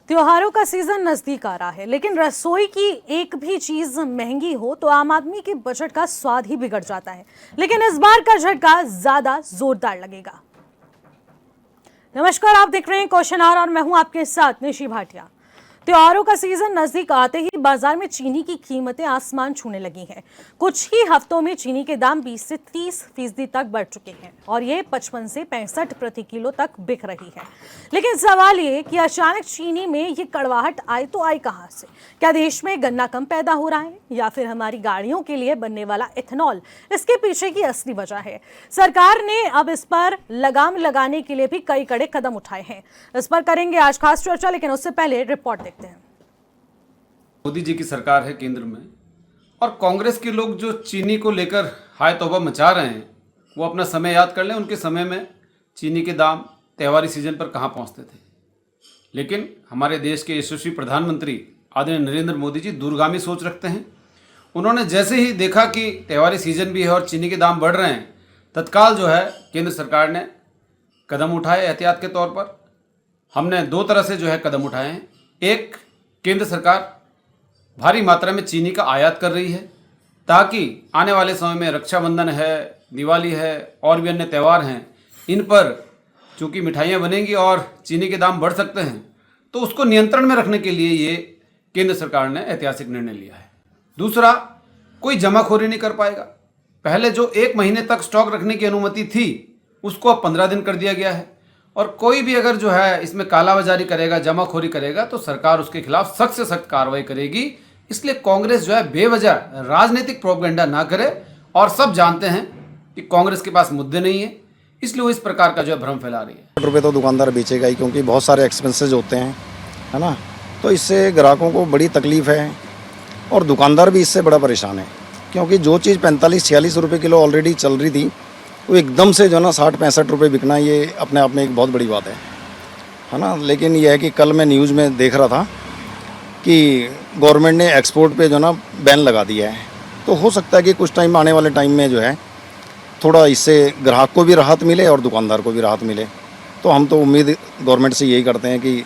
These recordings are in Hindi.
त्योहारों का सीजन नजदीक आ रहा है, लेकिन रसोई की एक भी चीज महंगी हो तो आम आदमी के बजट का स्वाद ही बिगड़ जाता है। लेकिन इस बार का झटका ज्यादा जोरदार लगेगा। नमस्कार, आप देख रहे हैं क्वेश्चन आवर और मैं हूं आपके साथ निशी भाटिया। त्योहारों का सीजन नजदीक आते ही बाजार में चीनी की कीमतें आसमान छूने लगी हैं। कुछ ही हफ्तों में चीनी के दाम 20 से 30% तक बढ़ चुके हैं और ये 55 से 65 प्रति किलो तक बिक रही है। लेकिन सवाल ये कि अचानक चीनी में ये कड़वाहट आई तो आई कहां से? क्या देश में गन्ना कम पैदा हो रहा है या फिर हमारी गाड़ियों के लिए बनने वाला इथेनॉल इसके पीछे की असली वजह है? सरकार ने अब इस पर लगाम लगाने के लिए भी कई कड़े कदम उठाए हैं। इस पर करेंगे आज खास चर्चा, लेकिन उससे पहले रिपोर्ट देखते हैं। मोदी जी की सरकार है केंद्र में, और कांग्रेस के लोग जो चीनी को लेकर हाय तौबा मचा रहे हैं वो अपना समय याद कर लें। उनके समय में चीनी के दाम त्योहारी सीजन पर कहाँ पहुँचते थे। लेकिन हमारे देश के यशस्वी प्रधानमंत्री आदरणीय नरेंद्र मोदी जी दूरगामी सोच रखते हैं। उन्होंने जैसे ही देखा कि त्योहारी सीजन भी है और चीनी के दाम बढ़ रहे हैं, तत्काल जो है केंद्र सरकार ने कदम उठाए एहतियात के तौर पर। हमने दो तरह से जो है कदम उठाए हैं। एक, केंद्र सरकार भारी मात्रा में चीनी का आयात कर रही है ताकि आने वाले समय में रक्षाबंधन है, दिवाली है और भी अन्य त्यौहार हैं, इन पर चूँकि मिठाइयाँ बनेंगी और चीनी के दाम बढ़ सकते हैं, तो उसको नियंत्रण में रखने के लिए ये केंद्र सरकार ने ऐतिहासिक निर्णय लिया है। दूसरा, कोई जमाखोरी नहीं कर पाएगा। पहले जो 1 महीने तक स्टॉक रखने की अनुमति थी उसको अब 15 दिन कर दिया गया है, और कोई भी अगर जो है इसमें कालाबाजारी करेगा, जमाखोरी करेगा, तो सरकार उसके खिलाफ सख्त से सख्त कार्रवाई करेगी। इसलिए कांग्रेस जो है बेवजह राजनीतिक प्रोपेगेंडा ना करे, और सब जानते हैं कि कांग्रेस के पास मुद्दे नहीं है, इसलिए वो इस प्रकार का जो है भ्रम फैला रही है। रुपये तो दुकानदार बेचेगा ही, क्योंकि बहुत सारे एक्सपेंसेस होते हैं, है ना। तो इससे ग्राहकों को बड़ी तकलीफ है और दुकानदार भी इससे बड़ा परेशान है, क्योंकि जो चीज़ 45-46 रुपये किलो ऑलरेडी चल रही थी, वो एकदम से जो ना 60-65 रुपये बिकना, ये अपने आप में एक बहुत बड़ी बात है ना। लेकिन यह है कि कल मैं न्यूज़ में देख रहा था कि गवर्नमेंट ने एक्सपोर्ट पे जो ना बैन लगा दिया है। तो हो सकता है कि कुछ टाइम आने वाले टाइम में जो है थोड़ा इससे ग्राहक को भी राहत मिले और दुकानदार को भी राहत मिले। तो हम तो उम्मीद गवर्नमेंट से यही करते हैं कि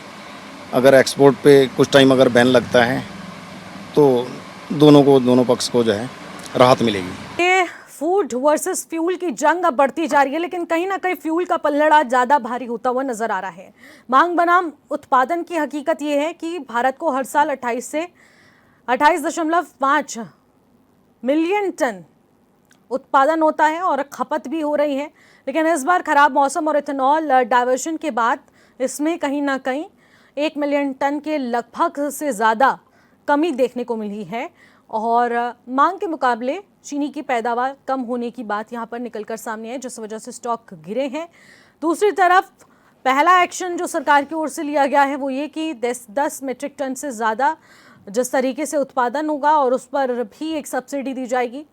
अगर एक्सपोर्ट पे कुछ टाइम अगर बैन लगता है तो दोनों पक्ष को जो है राहत मिलेगी। फूड वर्सेस फ्यूल की जंग अब बढ़ती जा रही है, लेकिन कहीं ना कहीं फ्यूल का पल्लड़ा ज्यादा भारी होता हुआ नजर आ रहा है। मांग बनाम उत्पादन की हकीकत यह है कि भारत को हर साल 28 से 28.5 मिलियन टन उत्पादन होता है और खपत भी हो रही है। लेकिन इस बार खराब मौसम और इथेनॉल डाइवर्शन के बाद इसमें कहीं ना कहीं 1 मिलियन टन के लगभग से ज़्यादा कमी देखने को मिली है, और मांग के मुकाबले चीनी की पैदावार कम होने की बात यहाँ पर निकलकर सामने है, जिस वजह से स्टॉक गिरे हैं। दूसरी तरफ पहला एक्शन जो सरकार की ओर से लिया गया है वो ये कि 10 मीट्रिक टन से ज़्यादा जिस तरीके से उत्पादन होगा और उस पर भी एक सब्सिडी दी जाएगी।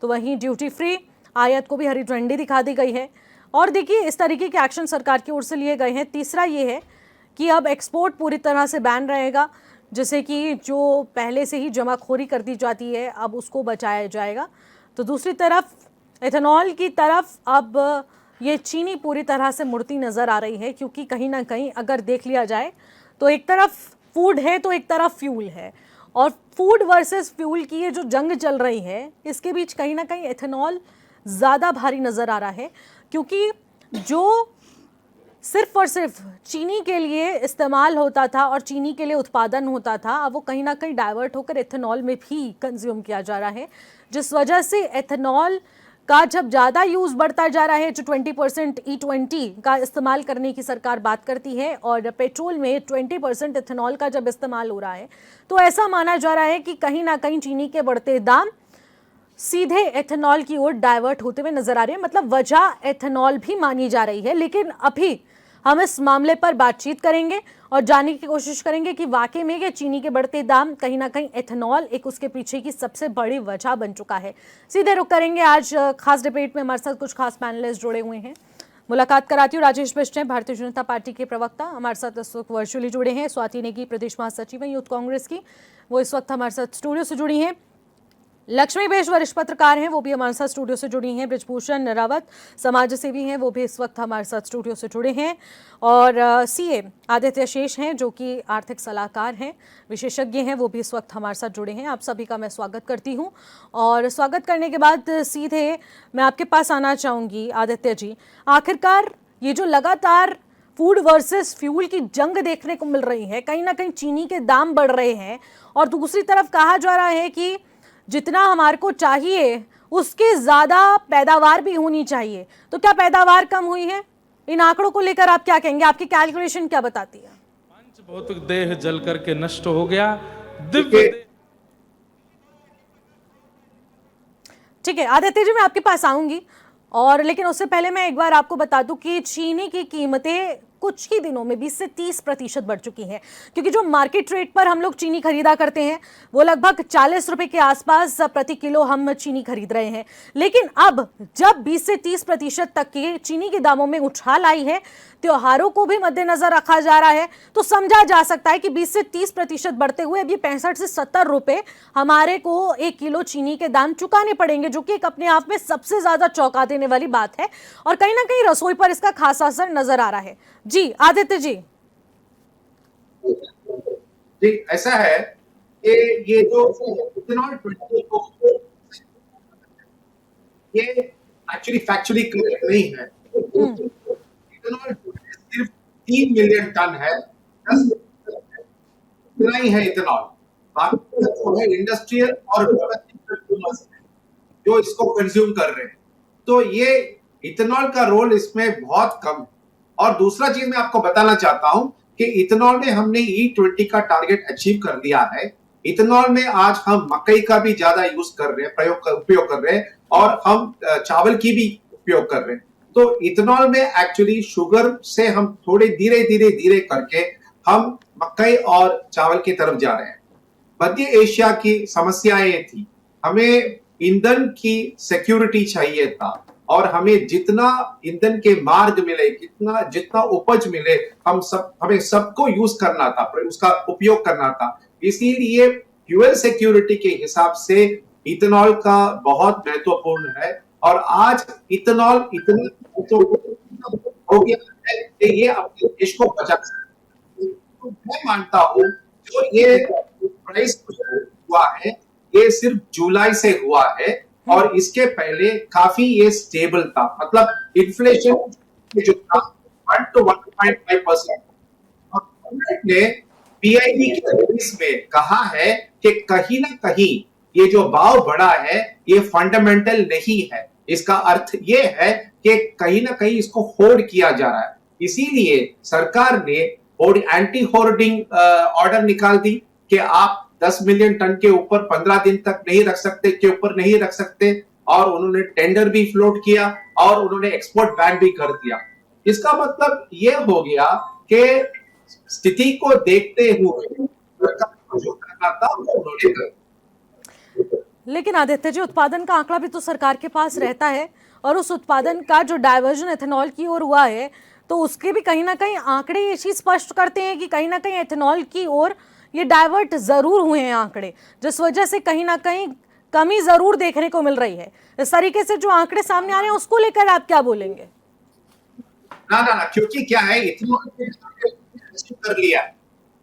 तो वहीं ड्यूटी फ्री आयात को भी हरी झंडी दिखा दी गई है। और देखिए, इस तरीके के एक्शन सरकार की ओर से लिए गए हैं। तीसरा ये है कि अब एक्सपोर्ट पूरी तरह से बैन रहेगा, जैसे कि जो पहले से ही जमाखोरी कर दी जाती है अब उसको बचाया जाएगा। तो दूसरी तरफ इथेनॉल की तरफ अब ये चीनी पूरी तरह से मुड़ती नज़र आ रही है, क्योंकि कहीं ना कहीं अगर देख लिया जाए तो एक तरफ फूड है तो एक तरफ फ्यूल है, और फूड वर्सेस फ्यूल की ये जो जंग चल रही है इसके बीच कहीं ना कहीं इथेनॉल ज़्यादा भारी नज़र आ रहा है, क्योंकि जो सिर्फ और सिर्फ चीनी के लिए इस्तेमाल होता था और चीनी के लिए उत्पादन होता था, अब वो कहीं ना कहीं डाइवर्ट होकर इथेनॉल में भी कंज्यूम किया जा रहा है, जिस वजह से इथेनॉल का जब ज़्यादा यूज़ बढ़ता जा रहा है, जो 20% E20 का इस्तेमाल करने की सरकार बात करती है, और पेट्रोल में 20% इथेनॉल का जब इस्तेमाल हो रहा है, तो ऐसा माना जा रहा है कि कहीं ना कहीं चीनी के बढ़ते दाम सीधे एथेनॉल की ओर डाइवर्ट होते हुए नजर आ रहे हैं। मतलब वजह एथेनॉल भी मानी जा रही है, लेकिन अभी हम इस मामले पर बातचीत करेंगे और जानने की कोशिश करेंगे कि वाकई में ये चीनी के बढ़ते दाम कहीं ना कहीं एथेनॉल एक उसके पीछे की सबसे बड़ी वजह बन चुका है। सीधे रुक करेंगे आज खास डिबेट में। हमारे साथ कुछ खास पैनलिस्ट जुड़े हुए हैं। मुलाकात कराती हूँ। राजेश बिष्ट हैं, भारतीय जनता पार्टी के प्रवक्ता, हमारे साथ इस वक्त वर्चुअली जुड़े हैं। स्वाति नेगी, प्रदेश महासचिव हैं यूथ कांग्रेस की, वो इस वक्त हमारे साथ स्टूडियो से जुड़ी हैं। लक्ष्मीबेश वरिष्ठ पत्रकार हैं, वो भी हमारे साथ स्टूडियो से जुड़ी हैं। बृजभूषण रावत समाज सेवी हैं, वो भी इस वक्त हमारे साथ स्टूडियो से जुड़े हैं। और सीए आदित्य शेष हैं, जो कि आर्थिक सलाहकार हैं, विशेषज्ञ हैं, वो भी इस वक्त हमारे साथ जुड़े हैं। आप सभी का मैं स्वागत करती हूं। और स्वागत करने के बाद सीधे मैं आपके पास आना चाहूँगी आदित्य जी। आखिरकार ये जो लगातार फूड वर्सेस फ्यूल की जंग देखने को मिल रही है, कहीं ना कहीं चीनी के दाम बढ़ रहे हैं और दूसरी तरफ कहा जा रहा है कि जितना हमारे को चाहिए उसके ज़्यादा पैदावार भी होनी चाहिए, तो क्या पैदावार कम हुई है? इन आंकड़ों को लेकर आप क्या कहेंगे? आपकी कैलकुलेशन क्या बताती है? पंच भौतिक देह जल करके नष्ट हो गया, दिव्य ठीक है आदित्य जी, मैं आपके पास आऊंगी, और लेकिन उससे पहले मैं एक बार आपको बता दूं कि चीनी की कीमतें कुछ ही दिनों में 20 से 30% बढ़ चुकी हैं, क्योंकि जो मार्केट रेट पर हम लोग चीनी खरीदा करते हैं वो लगभग 40 रुपए के आसपास प्रति किलो हम चीनी खरीद रहे हैं। लेकिन अब जब 20 से 30% तक के चीनी के दामों में उछाल आई है, त्योहारों को भी मद्देनजर रखा जा रहा है, तो समझा जा सकता है कि 20 से 30% बढ़ते हुए अब ये 65 से 70 रुपए हमारे को 1 किलो चीनी के दाम चुकाने पड़ेंगे, जो कि एक अपने आप में सबसे ज्यादा चौंका देने वाली बात है। और कहीं ना कहीं रसोई पर इसका खासा असर नजर आ रहा है। जी आदित्य जी। जी ऐसा है कि ये जो इथेनॉल 20 ये एक्चुअली फैक्चुअली करेक्ट नहीं है। इथेनॉल सिर्फ 3 मिलियन टन है, 10 इतना ही है इथेनॉल। बाकी जो है इंडस्ट्रियल और कंज्यूमर्स जो इसको कंज्यूम कर रहे हैं, तो ये इथेनॉल का रोल इसमें बहुत कम है। और दूसरा चीज मैं आपको बताना चाहता हूं कि इथेनॉल में हमने E20 का टारगेट अचीव कर दिया है। इथेनॉल में आज हम मकई का भी ज्यादा यूज कर रहे हैं, उपयोग कर रहे हैं, और हम चावल की भी उपयोग कर रहे हैं। तो इथेनॉल में एक्चुअली शुगर से हम थोड़े धीरे करके हम मकई और चावल की तरफ जा रहे हैं। मध्य एशिया की समस्याएं थी, हमें ईंधन की सिक्योरिटी चाहिए था, और हमें जितना ईंधन के मार्ग मिले, जितना उपज मिले, हमें सबको यूज करना था, उसका उपयोग करना था। इसीलिए फ्यूल सिक्योरिटी के हिसाब से इथेनॉल का बहुत महत्वपूर्ण है। और आज इथेनॉल इतना हो गया है कि ये अपने देश को बचा सकता है। तो मैं मानता हूं जो ये प्राइस हुआ है ये सिर्फ जुलाई से हुआ है, और इसके पहले काफी ये स्टेबल था। मतलब इन्फ्लेशन जो था 1 to 1.5%। ने पीआईबी के रिलीज में कहा है कि कहीं ना कहीं ये जो भाव बढ़ा है ये फंडामेंटल नहीं है। इसका अर्थ ये है कि कहीं ना कहीं इसको होल्ड किया जा रहा है। इसीलिए सरकार ने एंटी होर्डिंग ऑर्डर निकाल दी कि आप 10 मिलियन टन के ऊपर 15 दिन तक नहीं रख सकते, के ऊपर नहीं रख सकते। और उन्होंने टेंडर भी फ्लोट किया और उन्होंने एक्सपोर्ट बैन भी कर दिया। इसका मतलब ये हो गया कि स्थिति को देखते हुए जो करना था वो उन्होंने कर। लेकिन आदित्य जी, उत्पादन का आंकड़ा भी तो सरकार के पास रहता है, और उस उत्पादन का जो डाइवर्जन एथेनॉल की ओर हुआ है, तो उसके भी कहीं ना कहीं आंकड़े ये चीज स्पष्ट करते हैं कि कहीं ना कहीं एथेनॉल की ओर ये डाइवर्ट जरूर हुए हैं आंकड़े, जिस वजह से कहीं ना कहीं कमी जरूर देखने को मिल रही है। इस तरीके से जो आंकड़े सामने आ रहे हैं उसको लेकर आप क्या बोलेंगे? ना, क्योंकि क्या है, इथेनॉल अचीव कर लिया।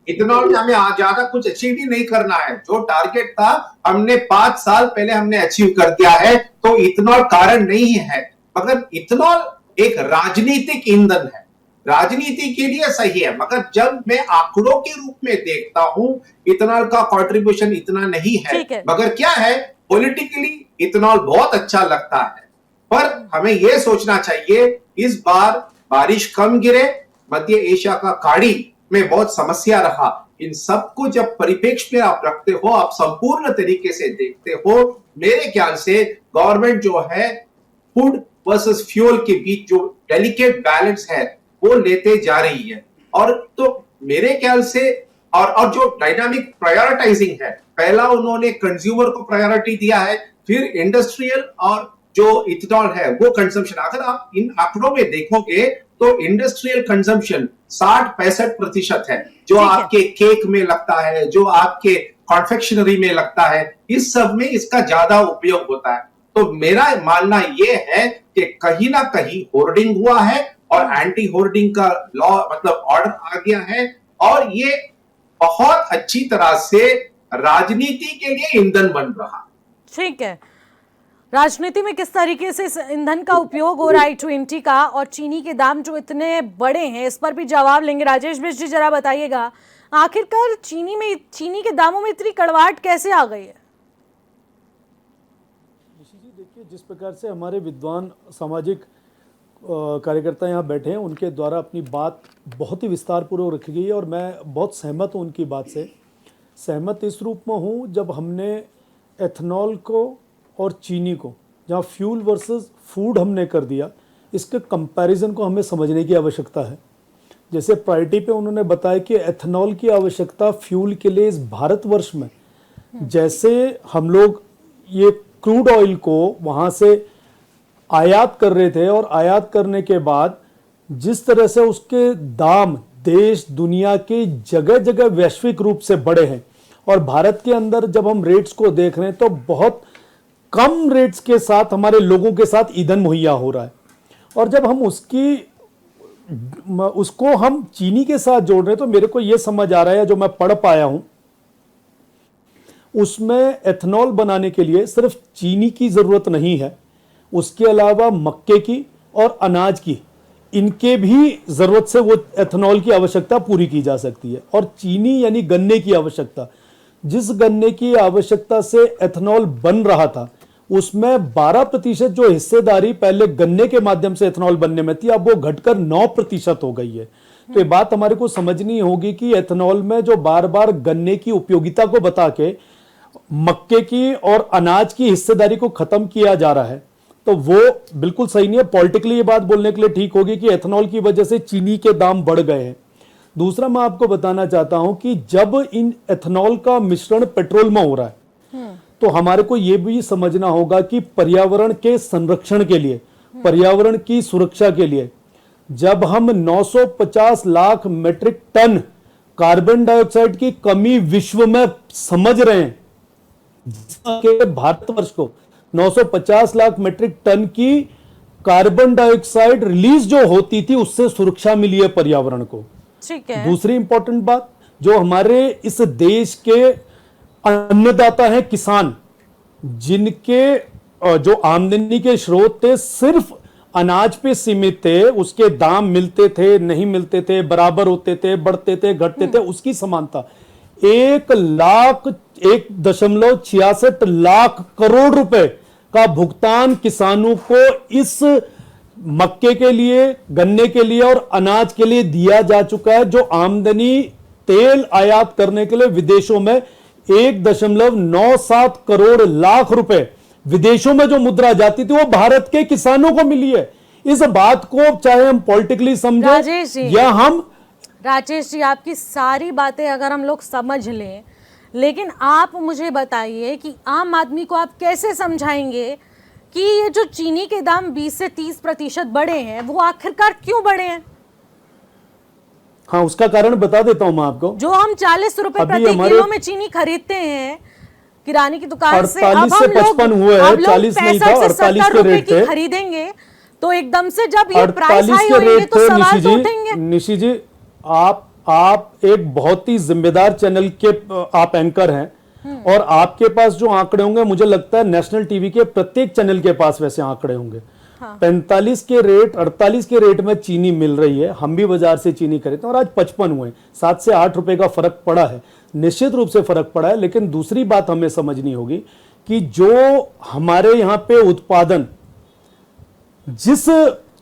इथेनॉल में हमें ज्यादा कुछ अचीव भी नहीं करना है। जो टारगेट था हमने 5 साल पहले हमने अचीव कर दिया है, तो इथेनॉल कारण नहीं है। मगर इथेनॉल एक राजनीतिक ईंधन है, राजनीति के लिए सही है। मगर जब मैं आंकड़ों के रूप में देखता हूं इथेनॉल का कंट्रीब्यूशन इतना नहीं है। मगर क्या है, पॉलिटिकली इथेनॉल बहुत अच्छा लगता है, पर हमें यह सोचना चाहिए इस बार बारिश कम गिरे, मध्य एशिया का खाड़ी में बहुत समस्या रहा। इन सबको जब परिप्रेक्ष्य में आप रखते हो, आप संपूर्ण तरीके से देखते हो, मेरे ख्याल से गवर्नमेंट जो है फूड वर्सेस फ्यूल के बीच जो डेलिकेट बैलेंस है वो लेते जा रही है। और तो मेरे ख्याल से और जो डायनामिक प्रायोरिटाइजिंग है, पहला उन्होंने कंज्यूमर को प्रायोरिटी दिया है, फिर इंडस्ट्रियल और जो इथेनॉल है वो कंजम्पशन। अगर आप इन आंकड़ों में देखोगे तो इंडस्ट्रियल कंजम्पशन 60-65% है, जो आपके केक में लगता है, जो आपके कॉन्फेक्शनरी में लगता है, इस सब में इसका ज्यादा उपयोग होता है। तो मेरा मानना यह है कि कहीं ना कहीं होर्डिंग हुआ है और एंटी होर्डिंग का लॉ मतलब ऑर्डर आ गया है, और ये बहुत अच्छी तरह से राजनीति के लिए ईंधन बन रहा। ठीक है, राजनीति में किस तरीके से इस ईंधन का उपयोग हो रहा है I-20 का, और चीनी के दाम जो इतने बड़े हैं, इस पर भी जवाब लेंगे। राजेश मिश्र जी, जरा बताइएगा, आखिरकार चीनी के दामों में इतनी कड़वाहट कैसे आ गई है? जी देखिए, जिस प्रकार से हमारे विद्वान सामाजिक कार्यकर्ता यहाँ बैठे हैं, उनके द्वारा अपनी बात बहुत ही विस्तारपूर्वक रखी गई है और मैं बहुत सहमत हूँ उनकी बात से। सहमत इस रूप में हूँ, जब हमने एथनॉल को और चीनी को, जहाँ फ्यूल वर्सेस फूड हमने कर दिया, इसके कंपैरिजन को हमें समझने की आवश्यकता है। जैसे प्रायोरिटी पे उन्होंने बताया कि एथनॉल की आवश्यकता फ्यूल के लिए इस भारतवर्ष में, जैसे हम लोग ये क्रूड ऑयल को वहाँ से आयात कर रहे थे और आयात करने के बाद जिस तरह से उसके दाम देश दुनिया के जगह जगह वैश्विक रूप से बढ़े हैं, और भारत के अंदर जब हम रेट्स को देख रहे हैं तो बहुत कम रेट्स के साथ हमारे लोगों के साथ ईंधन मुहैया हो रहा है। और जब हम उसको हम चीनी के साथ जोड़ रहे हैं, तो मेरे को यह समझ आ रहा है, जो मैं पढ़ पाया हूं, उसमें एथनॉल बनाने के लिए सिर्फ चीनी की जरूरत नहीं है, उसके अलावा मक्के की और अनाज की, इनके भी जरूरत से वो एथनॉल की आवश्यकता पूरी की जा सकती है। और चीनी यानी गन्ने की आवश्यकता, जिस गन्ने की आवश्यकता से एथनॉल बन रहा था, उसमें 12% जो हिस्सेदारी पहले गन्ने के माध्यम से एथनॉल बनने में थी, अब वो घटकर 9% हो गई है। तो ये बात हमारे को समझनी होगी कि एथनॉल में जो बार बार गन्ने की उपयोगिता को बता के मक्के की और अनाज की हिस्सेदारी को खत्म किया जा रहा है, तो वो बिल्कुल सही नहीं है। पॉलिटिकली ये बात बोलने के लिए ठीक होगी कि एथनॉल की वजह से चीनी के दाम बढ़ गए हैं। दूसरा, मैं आपको बताना चाहता हूं कि जब इन एथनॉल का मिश्रण पेट्रोल में हो रहा है, तो हमारे को यह भी समझना होगा कि पर्यावरण के संरक्षण के लिए, पर्यावरण की सुरक्षा के लिए, जब हम 950 lakh metric ton carbon dioxide की कमी विश्व में समझ रहे हैं, के भारतवर्ष को 950 लाख मीट्रिक टन की कार्बन डाइऑक्साइड रिलीज जो होती थी, उससे सुरक्षा मिली है पर्यावरण को। ठीक है। दूसरी इंपॉर्टेंट बात, जो हमारे इस देश के अन्नदाता हैं किसान, जिनके जो आमदनी के स्रोत थे सिर्फ अनाज पे सीमित थे, उसके दाम मिलते थे नहीं मिलते थे, बराबर होते थे, बढ़ते थे घटते थे, उसकी समानता 1,66 लाख करोड़ रुपए का भुगतान किसानों को इस मक्के के लिए, गन्ने के लिए और अनाज के लिए दिया जा चुका है, जो आमदनी तेल आयात करने के लिए विदेशों में 1.97 करोड़ लाख रुपए विदेशों में जो मुद्रा जाती थी, वो भारत के किसानों को मिली है। इस बात को चाहे हम पॉलिटिकली समझें या हम, राजेश जी, आपकी सारी बातें अगर हम लोग समझ लें, लेकिन आप मुझे बताइए कि आम आदमी को आप कैसे समझाएंगे कि ये जो चीनी के दाम 20 से 30% बढ़े हैं, वो आखिरकार क्यों बढ़े हैं? हाँ, उसका कारण बता देता हूं मैं आपको। जो हम 40 रुपए प्रति किलो में चीनी खरीदते हैं किराने की दुकान से, अब 48 से 55 हुए हैं, 40 नहीं था, 48 के रेट थे, खरीदेंगे तो एकदम से जब ये प्राइस हाई होंगे तो सवाल तो उठेंगे। निशी जी, आप एक बहुत ही जिम्मेदार चैनल के आप एंकर हैं, और आपके पास जो आंकड़े होंगे, मुझे लगता है नेशनल टीवी के प्रत्येक चैनल के पास वैसे आंकड़े होंगे। 45 के रेट, 48 के रेट में चीनी मिल रही है, हम भी बाजार से चीनी खरीदते हैं, और आज 55 हुए, 7 से 8 रुपए का फर्क पड़ा है, निश्चित रूप से फर्क पड़ा है। लेकिन दूसरी बात हमें समझनी होगी कि जो हमारे यहाँ पे उत्पादन जिस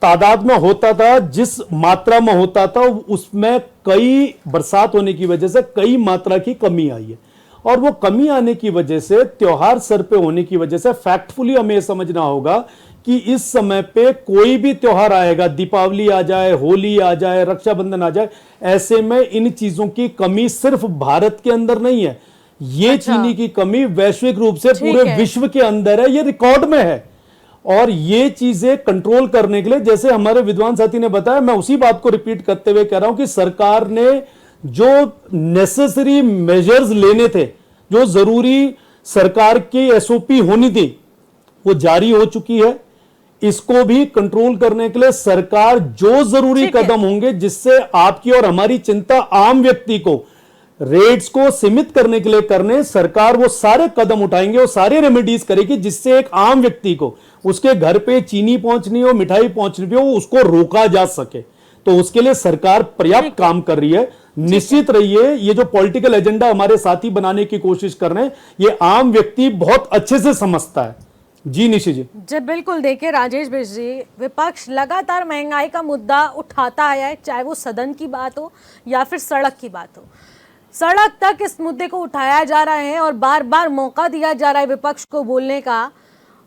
तादाद में होता था, जिस मात्रा में होता था, उसमें कई बरसात होने की वजह से कई मात्रा की कमी आई है, और वो कमी आने की वजह से, त्योहार सर पे होने की वजह से, फैक्टफुली हमें समझना होगा कि इस समय पे कोई भी त्योहार आएगा, दीपावली आ जाए, होली आ जाए, रक्षाबंधन आ जाए, ऐसे में इन चीजों की कमी सिर्फ भारत के अंदर नहीं है, ये चीनी की कमी वैश्विक रूप से पूरे विश्व के अंदर है, ये रिकॉर्ड में है। और ये चीजें कंट्रोल करने के लिए, जैसे हमारे विद्वान साथी ने बताया, मैं उसी बात को रिपीट करते हुए कह रहा हूं कि सरकार ने जो नेसेसरी मेजर्स लेने थे, जो जरूरी सरकार की एसओपी होनी थी वो जारी हो चुकी है। इसको भी कंट्रोल करने के लिए सरकार जो जरूरी कदम होंगे, जिससे आपकी और हमारी चिंता आम व्यक्ति को रेट्स को सीमित करने के लिए करने, सरकार वो सारे कदम उठाएंगे, वो सारे रेमेडीज करेगी जिससे एक आम व्यक्ति को उसके घर पे चीनी पहुंचनी हो, मिठाई पहुंचनी हो, उसको रोका जा सके। तो उसके लिए सरकार पर्याप्त काम कर रही है। निश्चित रहिए, ये जो पॉलिटिकल एजेंडा हमारे साथी बनाने की कोशिश कर रहे हैं, ये आम व्यक्ति बहुत अच्छे से समझता है। जी निशि जी। जी बिल्कुल, देखिए राजेश बिष्ट जी, विपक्ष लगातार महंगाई का मुद्दा उठाता आया है, चाहे वो सदन की बात हो या फिर सड़क की बात हो। सड़क तक इस मुद्दे को उठाया जा रहा है और बार बार मौका दिया जा रहा है विपक्ष को बोलने का,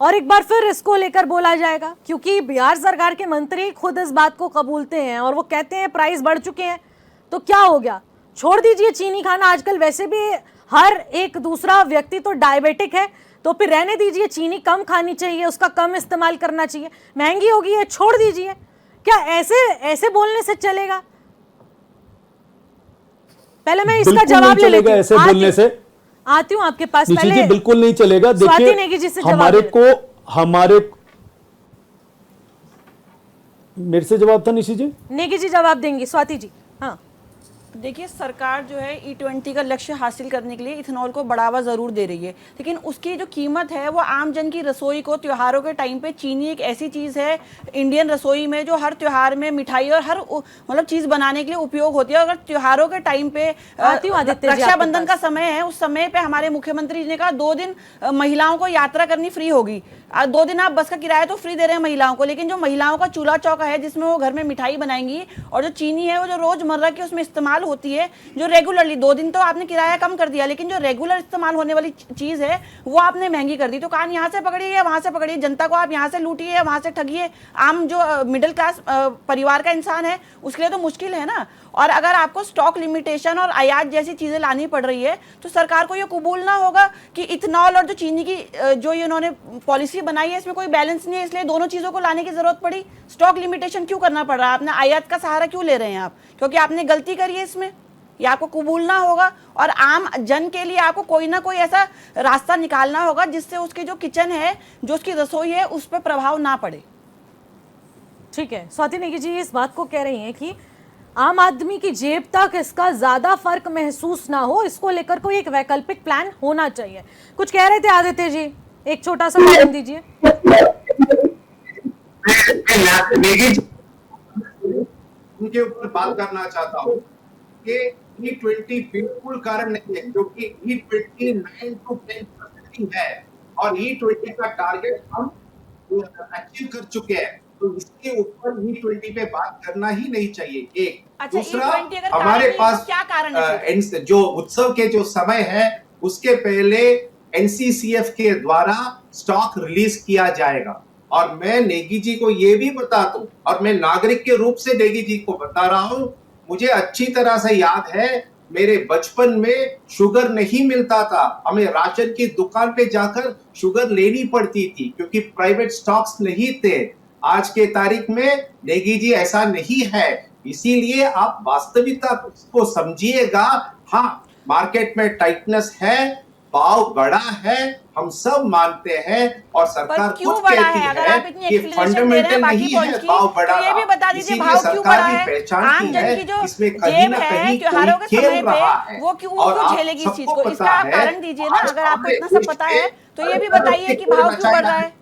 और एक बार फिर इसको लेकर बोला जाएगा, क्योंकि बिहार सरकार के मंत्री खुद इस बात को कबूलते हैं और वो कहते हैं प्राइस बढ़ चुके हैं तो क्या हो गया, छोड़ दीजिए चीनी खाना। आजकल वैसे भी हर एक दूसरा व्यक्ति तो डायबिटिक है, तो फिर रहने दीजिए, चीनी कम खानी चाहिए, उसका कम इस्तेमाल करना चाहिए, महंगी होगी है, छोड़ दीजिए। क्या ऐसे बोलने से चलेगा? पहले मैं इसका जवाब ले लेती हूं। ऐसे बोलने से आती हूं आपके पास। निशि जी बिल्कुल नहीं चलेगा। स्वाति नेगी जी से मेरे से जवाब था निशि जी। नेगी जी जवाब देंगी, स्वाति जी। हाँ देखिए, सरकार जो है E20 का लक्ष्य हासिल करने के लिए इथेनॉल को बढ़ावा ज़रूर दे रही है, लेकिन उसकी जो कीमत है वो आम जन की रसोई को, त्योहारों के टाइम पे चीनी एक ऐसी चीज़ है इंडियन रसोई में जो हर त्योहार में मिठाई और हर मतलब चीज़ बनाने के लिए उपयोग होती है। अगर त्योहारों के टाइम पे रक्षाबंधन का समय है, उस समय पे हमारे मुख्यमंत्री जी ने कहा 2 दिन महिलाओं को यात्रा करनी फ्री होगी। 2 दिन आप बस का किराया तो फ्री दे रहे हैं महिलाओं को, लेकिन जो महिलाओं का चूल्हा चौका है जिसमें वो घर में मिठाई बनाएंगी और जो चीनी है वो जो रोजमर्रा की उसमें इस्तेमाल होती है, जो रेगुलरली 2 दिन तो आपने किराया कम कर दिया, लेकिन जो रेगुलर इस्तेमाल होने वाली चीज है वो आपने महंगी कर दी। तो कान यहाँ से पकड़िए या वहां से पकड़िए, जनता को आप यहाँ से लूटिए या वहां से ठगिए, आम जो मिडिल क्लास परिवार का इंसान है उसके लिए तो मुश्किल है ना। और अगर आपको स्टॉक लिमिटेशन और आयात जैसी चीजें लानी पड़ रही है तो सरकार को ये कबूलना होगा कि इथेनॉल और जो चीनी की जो इन्होंने पॉलिसी बनाई है इसमें कोई बैलेंस नहीं है, इसलिए दोनों चीजों को लाने की जरूरत पड़ी। स्टॉक लिमिटेशन क्यों करना पड़ रहा है, आपने आयात का सहारा क्यों ले रहे हैं आप, क्योंकि आपने गलती करी है इसमें, ये आपको कबूलना होगा। और आम जन के लिए आपको कोई ना कोई ऐसा रास्ता निकालना होगा जिससे उसकी जो किचन है, जो उसकी रसोई है, उस पर प्रभाव ना पड़े। ठीक है, स्वाति नेगी जी इस बात को कह रही हैं कि आम आदमी की जेब तक इसका ज्यादा फर्क महसूस ना हो, इसको लेकर कोई एक वैकल्पिक प्लान होना चाहिए। कुछ कह रहे थे आदित्य जी, एक छोटा सा कारण दीजिए। उनके ऊपर बात करना चाहता हूँ कि E20 बिल्कुल कारण नहीं है, क्योंकि E20 9 to 10% है और E20 का टारगेट हम अचीव कर चुके हैं, तो इसके ऊपर E20 पे बात करना ही नहीं चाहिए। एक अच्छा, दूसरा, E20 हमारे पास क्या कारण है? जो उत्सव के जो समय है उसके पहले NCCF के द्वारा स्टॉक रिलीज किया जाएगा। और मैं नेगी जी को ये भी बता दूं, और मैं नागरिक के रूप से नेगी जी को बता रहा हूं, मुझे अच्छी तरह से याद है मेरे बचपन में शुगर नहीं मिलता था, हमें राशन की दुकान पे जाकर शुगर लेनी पड़ती थी क्योंकि प्राइवेट स्टॉक्स नहीं थे। आज के तारीख में नेगी जी ऐसा नहीं है, इसीलिए आप वास्तविकता को समझिएगा। हाँ, मार्केट में टाइटनेस है, भाव बढ़ा है, हम सब मानते हैं, और सरकार खुद कहती है कि फंडामेंटल नहीं है भाव बढ़ा, ये भी बता दीजिए भाव क्यों बढ़ा है, आम जन की जो जेब है त्योहारों के समय पे वो क्यों झेलेगी इस चीज को, इसका कारण दीजिए ना। अगर आपको इतना सब पता है तो ये भी बताइए कि भाव क्यों बढ़ रहा है।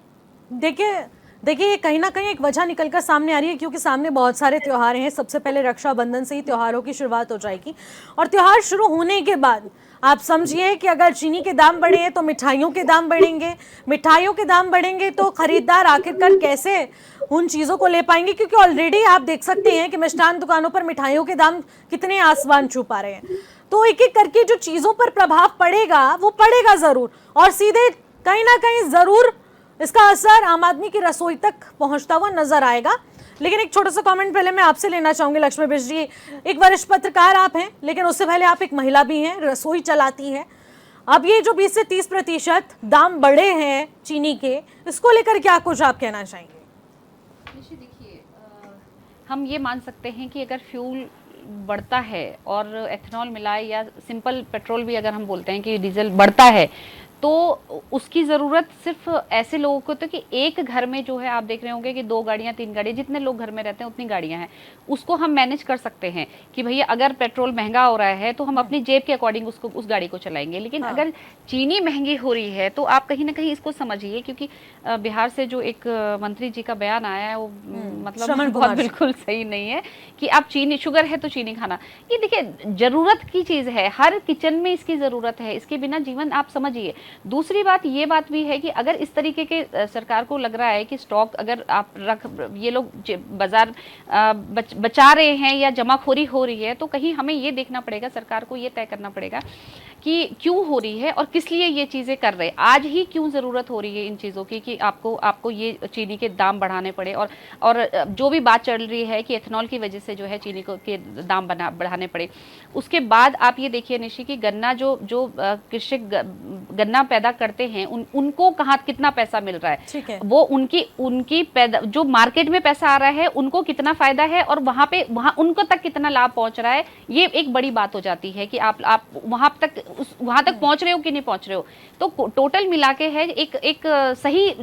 देखिए कहीं ना कहीं एक वजह निकलकर सामने आ रही है, क्योंकि सामने बहुत सारे त्योहार हैं। सबसे पहले रक्षाबंधन से ही त्योहारों की शुरुआत हो जाएगी, और त्योहार शुरू होने के बाद आप समझिए कि अगर चीनी के दाम बढ़े हैं तो मिठाइयों के दाम बढ़ेंगे, मिठाइयों के दाम बढ़ेंगे तो खरीदार आखिरकार कैसे उन चीज़ों को ले पाएंगे, क्योंकि ऑलरेडी आप देख सकते हैं कि मिष्ठान दुकानों पर मिठाइयों के दाम कितने आसमान छू पा रहे हैं। तो एक एक करके जो चीज़ों पर प्रभाव पड़ेगा वो पड़ेगा ज़रूर, और सीधे कहीं ना कहीं ज़रूर इसका असर आम आदमी की रसोई तक पहुंचता हुआ नजर आएगा। लेकिन एक छोटा सा कमेंट पहले मैं आपसे लेना चाहूंगी लक्ष्मी बिष्ट जी, एक वरिष्ठ पत्रकार आप हैं, लेकिन उससे पहले आप एक महिला भी हैं, रसोई चलाती हैं। अब ये जो 20 से 30% दाम बढ़े हैं चीनी के, इसको लेकर क्या कुछ आप कहना चाहेंगे? देखिए, हम ये मान सकते हैं कि अगर फ्यूल बढ़ता है और एथेनॉल मिलाए या सिंपल पेट्रोल भी अगर हम बोलते हैं कि डीजल बढ़ता है, तो उसकी ज़रूरत सिर्फ ऐसे लोगों को, तो कि एक घर में जो है आप देख रहे होंगे कि 2 गाड़ियाँ 3 गाड़ियाँ, जितने लोग घर में रहते हैं उतनी गाड़ियाँ हैं, उसको हम मैनेज कर सकते हैं कि भैया अगर पेट्रोल महंगा हो रहा है तो हम अपनी जेब के अकॉर्डिंग उसको उस गाड़ी को चलाएंगे। लेकिन अगर चीनी महंगी हो रही है तो आप कहीं ना कहीं इसको समझिए, क्योंकि बिहार से जो एक मंत्री जी का बयान आया है वो मतलब बहुत बिल्कुल सही नहीं है कि आप चीनी, शुगर है तो चीनी खाना, ये देखिए ज़रूरत की चीज़ है, हर किचन में इसकी ज़रूरत है, इसके बिना जीवन आप समझिए। दूसरी बात ये बात भी है कि अगर इस तरीके के सरकार को लग रहा है कि स्टॉक अगर आप ये लोग बाजार बचा रहे हैं या जमाखोरी हो रही है, तो कहीं हमें ये देखना पड़ेगा, सरकार को ये तय करना पड़ेगा कि क्यों हो रही है और किस लिए ये चीज़ें कर रहे हैं, आज ही क्यों ज़रूरत हो रही है इन चीज़ों की कि आपको ये चीनी के दाम बढ़ाने पड़े। और जो भी बात चल रही है कि एथेनॉल की वजह से जो है चीनी के दाम बढ़ाने पड़े, उसके बाद आप ये देखिए निशी कि गन्ना जो कृषक गन्ना पैदा करते हैं उनको कहाँ कितना पैसा मिल रहा है, वो उनकी पैदा जो मार्केट में पैसा आ रहा है उनको कितना फायदा है और वहाँ उनको तक कितना लाभ पहुंच रहा है, ये एक बड़ी बात हो जाती है कि आप वहाँ तक पहुंच रहे हो कि नहीं पहुंच रहे हो। तो टोटल मिला के है एक सही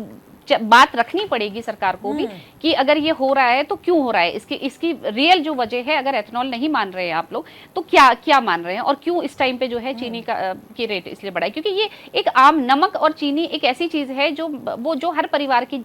बात रखनी पड़ेगी सरकार को भी कि अगर ये हो रहा है तो क्यों हो रहा है, इसकी रियल जो वजह है, अगर एथेनॉल नहीं मान रहे हैं आप लोग तो क्या मान रहे हैं और क्यों इस टाइम पे जो है चीनी की रेट इसलिए बढ़ा है, क्योंकि ये एक आम नमक और चीनी एक ऐसी चीज है जो हर परिवार की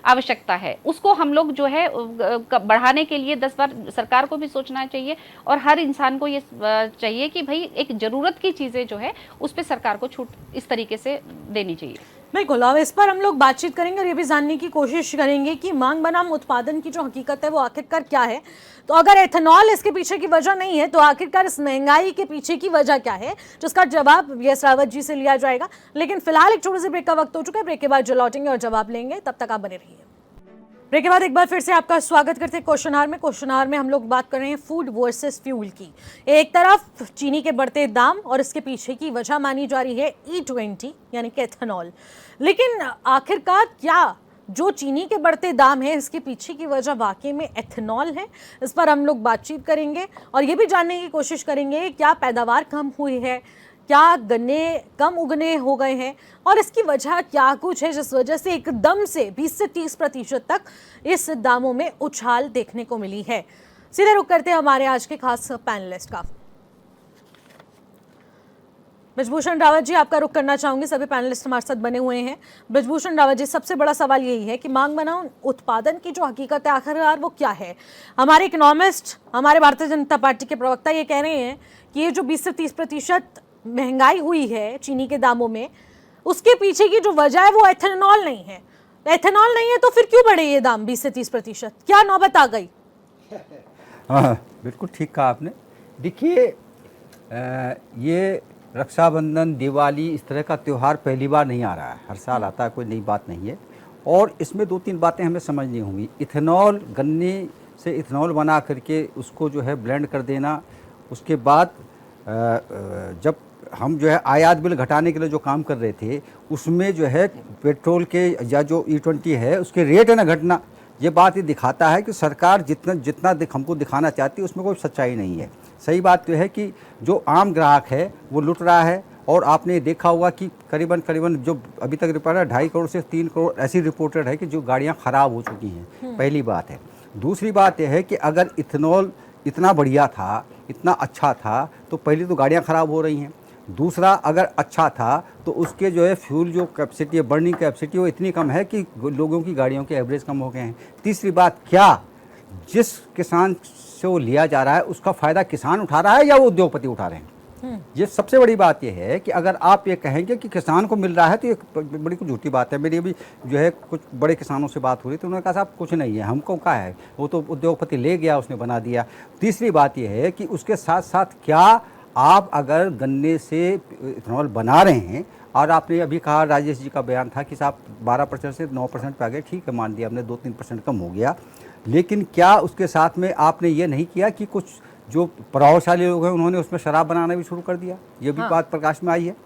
आवश्यकता है, उसको हम लोग जो है बढ़ाने के लिए 10 बार सरकार को भी सोचना चाहिए और हर इंसान को ये चाहिए कि भाई एक जरूरत की चीजें जो है उस पर सरकार को छूट इस तरीके से देनी चाहिए। बिल्कुल, अब इस पर हम लोग बातचीत करेंगे और ये भी जानने की कोशिश करेंगे कि मांग बनाम उत्पादन की जो हकीकत है वो आखिरकार क्या है। तो अगर एथेनॉल इसके पीछे की वजह नहीं है तो आखिरकार इस महंगाई के पीछे की वजह क्या है, जिसका जवाब यस रावत जी से लिया जाएगा। लेकिन फिलहाल एक छोटे से ब्रेक का वक्त हो चुका है, ब्रेक के बाद जो लौटेंगे और जवाब लेंगे, तब तक आप बने रहिए। ब्रेक के बाद एक बार फिर से आपका स्वागत करते हैं क्वेश्चन आवर में हम लोग बात कर रहे हैं फूड वर्सेस फ्यूल की। एक तरफ चीनी के बढ़ते दाम और इसके पीछे की वजह मानी जा रही है E20 यानी कि एथेनॉल, लेकिन आखिरकार क्या जो चीनी के बढ़ते दाम है इसके पीछे की वजह वाकई में एथेनॉल है? इस पर हम लोग बातचीत करेंगे और ये भी जानने की कोशिश करेंगे क्या पैदावार कम हुई है, क्या गन्ने कम उगने हो गए हैं और इसकी वजह क्या कुछ है जिस वजह से एकदम से 20 से 30% तक इस दामों में उछाल देखने को मिली है। सीधे रुक करते हैं हमारे आज के खास पैनलिस्ट का। ब्रिजभूषण रावत जी, आपका रुख करना चाहूंगी, सभी पैनलिस्ट हमारे साथ बने हुए हैं। ब्रिजभूषण रावत जी, सबसे बड़ा सवाल यही है कि मांग बनाम उत्पादन की जो हकीकत है आखिरकार वो क्या है? हमारे इकोनॉमिस्ट, हमारे भारतीय जनता पार्टी के प्रवक्ता ये कह रहे हैं कि ये जो 20 से 30% महंगाई हुई है चीनी के दामों में, उसके पीछे की जो वजह है वो एथेनॉल नहीं है। एथेनॉल नहीं है तो फिर क्यों बढ़े ये दाम 20 से 30%? क्या नौबत आ गई? हाँ, बिल्कुल ठीक कहा आपने। देखिए, ये रक्षाबंधन, दिवाली, इस तरह का त्यौहार पहली बार नहीं आ रहा है, हर साल आता है, कोई नई बात नहीं है। और इसमें 2-3 बातें हमें समझनी होंगी। इथेनॉल, गन्ने से इथेनॉल बना करके उसको जो है ब्लेंड कर देना, उसके बाद जब हम जो है आयात बिल घटाने के लिए जो काम कर रहे थे उसमें जो है पेट्रोल के या जो E20 है उसके रेट है ना घटना, ये बात ये दिखाता है कि सरकार जितना हमको दिखाना चाहती है उसमें कोई सच्चाई नहीं है। सही बात तो है कि जो आम ग्राहक है वो लुट रहा है और आपने देखा होगा कि करीबन जो अभी तक रिपोर्ट है 2.5 करोड़ से 3 करोड़ ऐसी रिपोर्टेड है कि जो गाड़ियाँ ख़राब हो चुकी हैं, पहली बात है। दूसरी बात यह है कि अगर इथेनॉल इतना बढ़िया था, इतना अच्छा था, तो पहली तो गाड़ियाँ ख़राब हो रही हैं। दूसरा, अगर अच्छा था तो उसके जो है फ्यूल जो कैपेसिटी है, बर्निंग कैपेसिटी, वो इतनी कम है कि लोगों की गाड़ियों के एवरेज कम हो गए हैं। तीसरी बात, क्या जिस किसान से वो लिया जा रहा है उसका फ़ायदा किसान उठा रहा है या वो उद्योगपति उठा रहे हैं? ये सबसे बड़ी बात ये है कि अगर आप ये कहेंगे कि किसान को मिल रहा है तो ये बड़ी कुछ झूठी बात है। मेरी अभी जो है कुछ बड़े किसानों से बात हो रही तो उन्होंने कहा साहब कुछ नहीं है, हमको क्या है, वो तो उद्योगपति ले गया, उसने बना दिया। तीसरी बात ये है कि उसके साथ साथ क्या आप अगर गन्ने से इथेनॉल बना रहे हैं और आपने अभी कहा, राजेश जी का बयान था कि साहब 12% से 9% पे आ गए, ठीक है मान लिया हमने, 2-3% कम हो गया, लेकिन क्या उसके साथ में आपने ये नहीं किया कि कुछ जो प्रभावशाली लोग हैं उन्होंने उसमें शराब बनाना भी शुरू कर दिया? ये भी बात प्रकाश में आई है।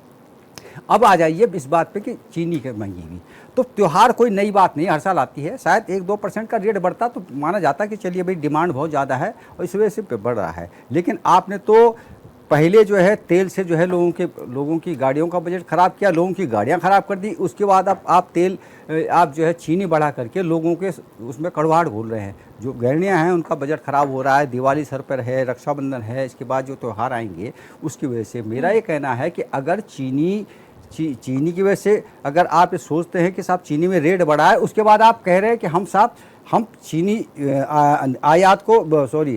अब आ जाइए इस बात पे कि चीनी के महंगी हुई, तो त्यौहार कोई नई बात नहीं, हर साल आती है। शायद 1-2% का रेट बढ़ता तो माना जाता कि चलिए भाई डिमांड बहुत ज़्यादा है और इस वजह से बढ़ रहा है। लेकिन आपने तो पहले जो है तेल से जो है लोगों की गाड़ियों का बजट ख़राब किया, लोगों की गाड़ियां ख़राब कर दी। उसके बाद आप जो है चीनी बढ़ा करके लोगों के उसमें कड़वाहट घोल रहे हैं। जो गृहिणियां हैं उनका बजट ख़राब हो रहा है, दिवाली सर पर है, रक्षाबंधन है, इसके बाद जो त्यौहार आएंगे उसकी वजह से मेरा ये कहना है कि अगर चीनी की वजह से अगर आप ये सोचते हैं कि साहब चीनी में रेट बढ़ा है, उसके बाद आप कह रहे हैं कि हम चीनी आयात को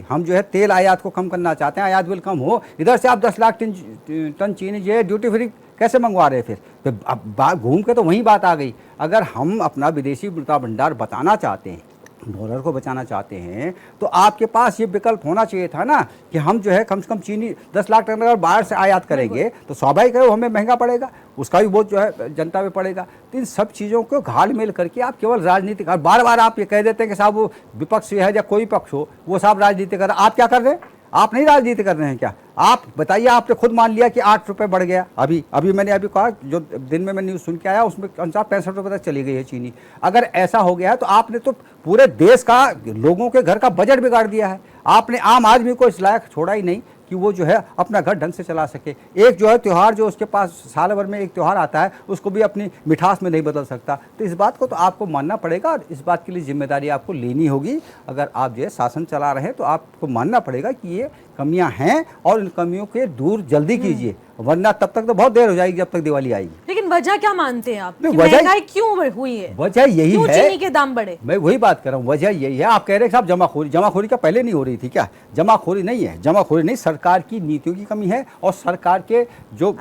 हम जो है तेल आयात को कम करना चाहते हैं, आयात बिल कम हो, इधर से आप 10 लाख टन चीनी जो है ड्यूटी फ्री कैसे मंगवा रहे फिर? तो अब घूम के तो वही बात आ गई। अगर हम अपना विदेशी मुद्रा भंडार बचाना चाहते हैं, डॉलर को बचाना चाहते हैं, तो आपके पास ये विकल्प होना चाहिए था ना कि हम जो है कम से कम चीनी 10 लाख टन अगर बाहर से आयात करेंगे तो स्वाभाविक है वो हमें महंगा पड़ेगा, उसका भी बोझ जो है जनता पे पड़ेगा। तो इन सब चीज़ों को घाल मेल करके आप केवल राजनीति बार बार आप ये कह देते हैं कि साहब वो विपक्ष है या कोई पक्ष हो वो साहब राजनीति कर रहे हैं। आप क्या कर रहे हैं? आप नहीं राजनीति कर रहे हैं क्या? आप बताइए, आपने खुद मान लिया कि 8 रुपये बढ़ गया। अभी मैंने कहा जो दिन में मैं न्यूज़ सुन के आया उसमें अनुसार 65 रुपये तक चली गई है चीनी। अगर ऐसा हो गया है तो आपने तो पूरे देश का लोगों के घर का बजट बिगाड़ दिया है। आपने आम आदमी को इस लायक छोड़ा ही नहीं कि वो जो है अपना घर ढंग से चला सके। एक जो है त्यौहार जो उसके पास साल भर में एक त्यौहार आता है उसको भी अपनी मिठास में नहीं बदल सकता। तो इस बात को तो आपको मानना पड़ेगा और इस बात के लिए जिम्मेदारी आपको लेनी होगी। अगर आप जो है शासन चला रहे हैं तो आपको मानना पड़ेगा कि ये कमियां हैं और इन कमियों के दूर जल्दी कीजिए, वरना तब तक तो बहुत देर हो जाएगी जब तक दिवाली आएगी। लेकिन वजह क्या मानते हैं आप कि महंगाई क्यों हुई है? वजह यही क्यों है, चीनी के दाम बढ़े? मैं वही बात कर रहा हूँ, वजह यही है। आप कह रहे हैं साहब जमाखोरी का पहले नहीं हो रही थी क्या? जमाखोरी नहीं है, जमाखोरी नहीं, सरकार की नीतियों की कमी है और सरकार के जो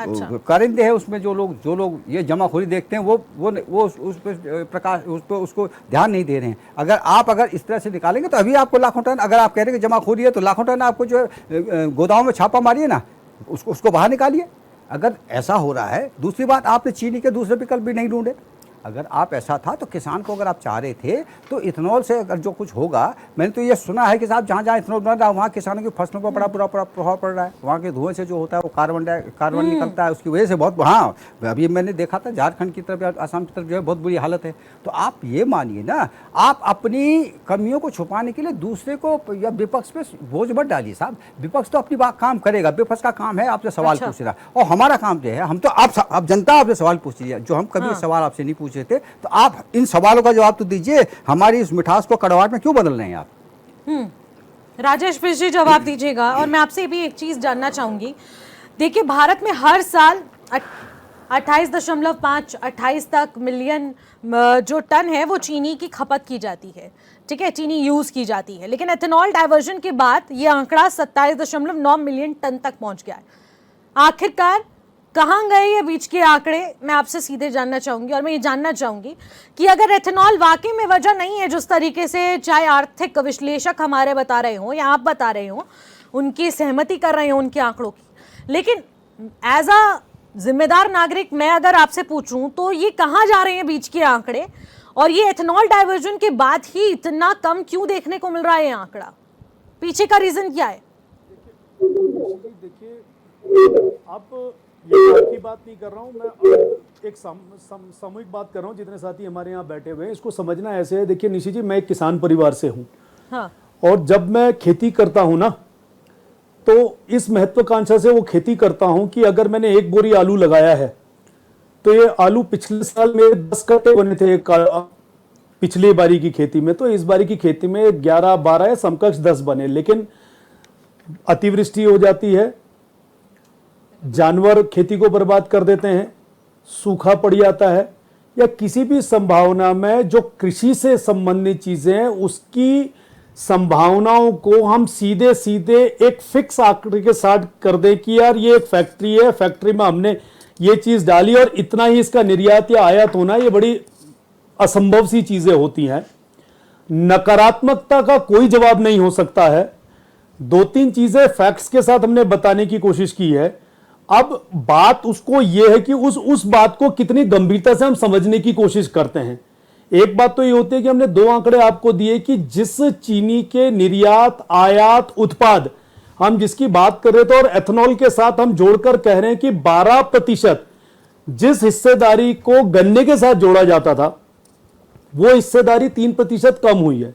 कारिंदे हैं उसमें जो लोग ये जमाखोरी देखते हैं वो उस पर उसको ध्यान नहीं दे रहे हैं। अगर इस तरह से निकालेंगे तो अभी आपको लाखों टन, अगर आप कह रहे हैं कि जमाखोरी है तो लाखों टन आपको जो है गोदामों में छापा मारिए ना, उसको बाहर निकालिए। अगर ऐसा हो रहा है, दूसरी बात आपने चीनी के दूसरे विकल्प भी नहीं ढूंढे। अगर आप ऐसा था तो किसान को अगर आप चाह रहे थे तो इथेनॉल से अगर जो कुछ होगा, मैंने तो ये सुना है कि साहब जहाँ इथेनॉल बन रहा है वहाँ किसानों की फसलों पर बड़ा बुरा प्रभाव पड़ रहा है। वहाँ के धुएं से जो होता है वो कार्बन निकलता है, उसकी वजह से बहुत, हाँ अभी मैंने देखा था झारखंड की तरफ या आसाम की तरफ जो है बहुत बुरी हालत है। तो आप ये मानिए ना, आप अपनी कमियों को छुपाने के लिए दूसरे को या विपक्ष पे बोझ मत डालिए साहब। विपक्ष तो अपनी बात काम करेगा, विपक्ष का काम है आपसे सवाल पूछना, और हमारा काम जो है हम तो आप जनता आपसे सवाल पूछ लीजिए, जो हम कभी सवाल आपसे नहीं पूछे थे। तो आप इन सवालों का जवाब तो दीजिए, हमारी इस मिठास को कड़वाहट में क्यों बदल रहे हैं आप? राजेश मिश्र जी जवाब दीजिएगा। और मैं आपसे भी एक चीज जानना चाहूंगी, देखिए भारत में हर साल 28.5 तक मिलियन जो टन है वो चीनी की खपत की जाती है, ठीक है, चीनी यूज की जाती है। लेकिन एथेनॉल डाइवर्जन के बाद ये आंकड़ा 27.9 मिलियन टन तक पहुंच गया है। आखिरकार कहाँ गए ये बीच के आंकड़े, मैं आपसे सीधे जानना चाहूंगी। और मैं ये जानना चाहूंगी कि अगर एथेनॉल वाकई में वजह नहीं है, जिस तरीके से चाहे आर्थिक विश्लेषक हमारे बता रहे हो या आप बता रहे हो, उनकी सहमति कर रहे हो उनके आंकड़ों की, लेकिन एज अ जिम्मेदार नागरिक मैं अगर आपसे पूछूं तो ये कहाँ जा रहे हैं बीच के आंकड़े, और ये एथेनॉल डाइवर्जन के बाद ही इतना कम क्यों देखने को मिल रहा है ये आंकड़ा? पीछे का रीजन क्या है? देखिए आप ये की बात नहीं कर रहा हूँ मैं, एक सामूहिक बात कर रहा हूँ। जितने साथी हमारे यहाँ बैठे हुए हैं इसको समझना ऐसे है। देखिए निशी जी, मैं एक किसान परिवार से हूँ, हाँ। और जब मैं खेती करता हूँ ना तो इस महत्वाकांक्षा से वो खेती करता हूँ कि अगर मैंने 1 बोरी आलू लगाया है तो ये आलू पिछले साल में 10 कट्टे बने थे पिछली बारी की खेती में, तो इस बारी की खेती में 11-12 या समकक्ष 10 बने। लेकिन अतिवृष्टि हो जाती है, जानवर खेती को बर्बाद कर देते हैं, सूखा पड़ जाता है, या किसी भी संभावना में जो कृषि से संबंधित चीजें हैं उसकी संभावनाओं को हम सीधे सीधे एक फिक्स आंकड़े के साथ कर दें कि यार ये एक फैक्ट्री है, फैक्ट्री में हमने ये चीज डाली और इतना ही इसका निर्यात या आयात होना, ये बड़ी असंभव सी चीजें होती हैं। नकारात्मकता का कोई जवाब नहीं हो सकता है। 2-3 चीजें फैक्ट्स के साथ हमने बताने की कोशिश की है। अब बात उसको यह है कि उस बात को कितनी गंभीरता से हम समझने की कोशिश करते हैं। एक बात तो ये होती है कि हमने 2 आंकड़े आपको दिए कि जिस चीनी के निर्यात, आयात, उत्पाद हम जिसकी बात कर रहे थे और एथेनॉल के साथ हम जोड़कर कह रहे हैं कि 12% जिस हिस्सेदारी को गन्ने के साथ जोड़ा जाता था वो हिस्सेदारी 3% कम हुई है।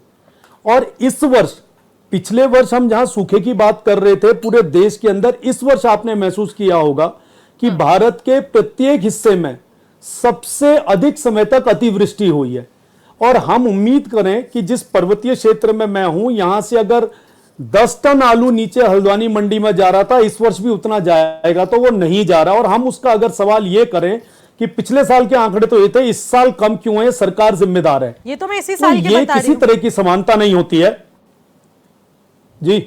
और इस वर्ष, पिछले वर्ष हम जहां सूखे की बात कर रहे थे पूरे देश के अंदर, इस वर्ष आपने महसूस किया होगा कि भारत के प्रत्येक हिस्से में सबसे अधिक समय तक अतिवृष्टि हुई है। और हम उम्मीद करें कि जिस पर्वतीय क्षेत्र में मैं हूं, यहां से अगर 10 टन आलू नीचे हल्द्वानी मंडी में जा रहा था, इस वर्ष भी उतना जाएगा, तो वो नहीं जा रहा। और हम उसका अगर सवाल ये करें कि पिछले साल के आंकड़े तो ये थे, इस साल कम क्यों है, सरकार जिम्मेदार है। ये तो मैं इसी साल के ये बता रही किसी हूं। तरह की समानता नहीं होती है जी।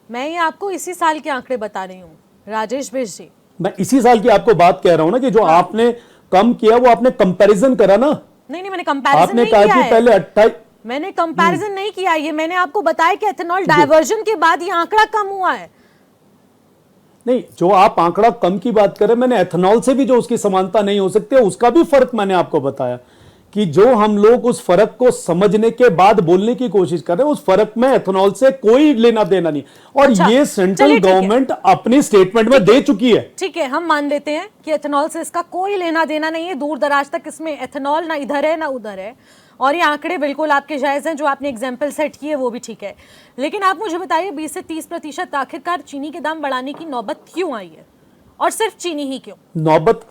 मैं ये आपको इसी साल के आंकड़े बता रही हूँ राजेश बिष्ट जी। मैं इसी साल की आपको बात कह रहा हूं ना कि जो आपने कम किया वो आपने कंपैरिजन करा ना। नहीं, मैंने कंपैरिजन आपने नहीं कहा किया कि है। पहले 28, मैंने कंपैरिजन नहीं किया, ये मैंने आपको बताया कि एथेनॉल डाइवर्जन के बाद ये आंकड़ा कम हुआ है। नहीं, जो आप आंकड़ा कम की बात करें, मैंने एथेनॉल से भी जो उसकी समानता नहीं हो सकती है उसका भी फर्क मैंने आपको बताया कि जो हम लोग उस फर्क को समझने के बाद बोलने की कोशिश कर रहे हैं, उस फर्क में एथेनॉल से कोई लेना देना नहीं। और अच्छा, ये सेंट्रल चलिए, ठीक है। गवर्नमेंट अपनी स्टेटमेंट में दे चुकी है। ठीक है, हम मान लेते हैं कि एथेनॉल से इसका कोई लेना देना नहीं है, दूर दराज तक इसमें एथेनॉल ना इधर है ना उधर है, और ये आंकड़े बिल्कुल आपके जायज हैं, जो आपने एग्जाम्पल सेट किए वो भी ठीक है। लेकिन आप मुझे बताइए 20 से 30% आखिरकार चीनी के दाम बढ़ाने की नौबत क्यों आई है, और सिर्फ चीनी ही क्यों? नौबत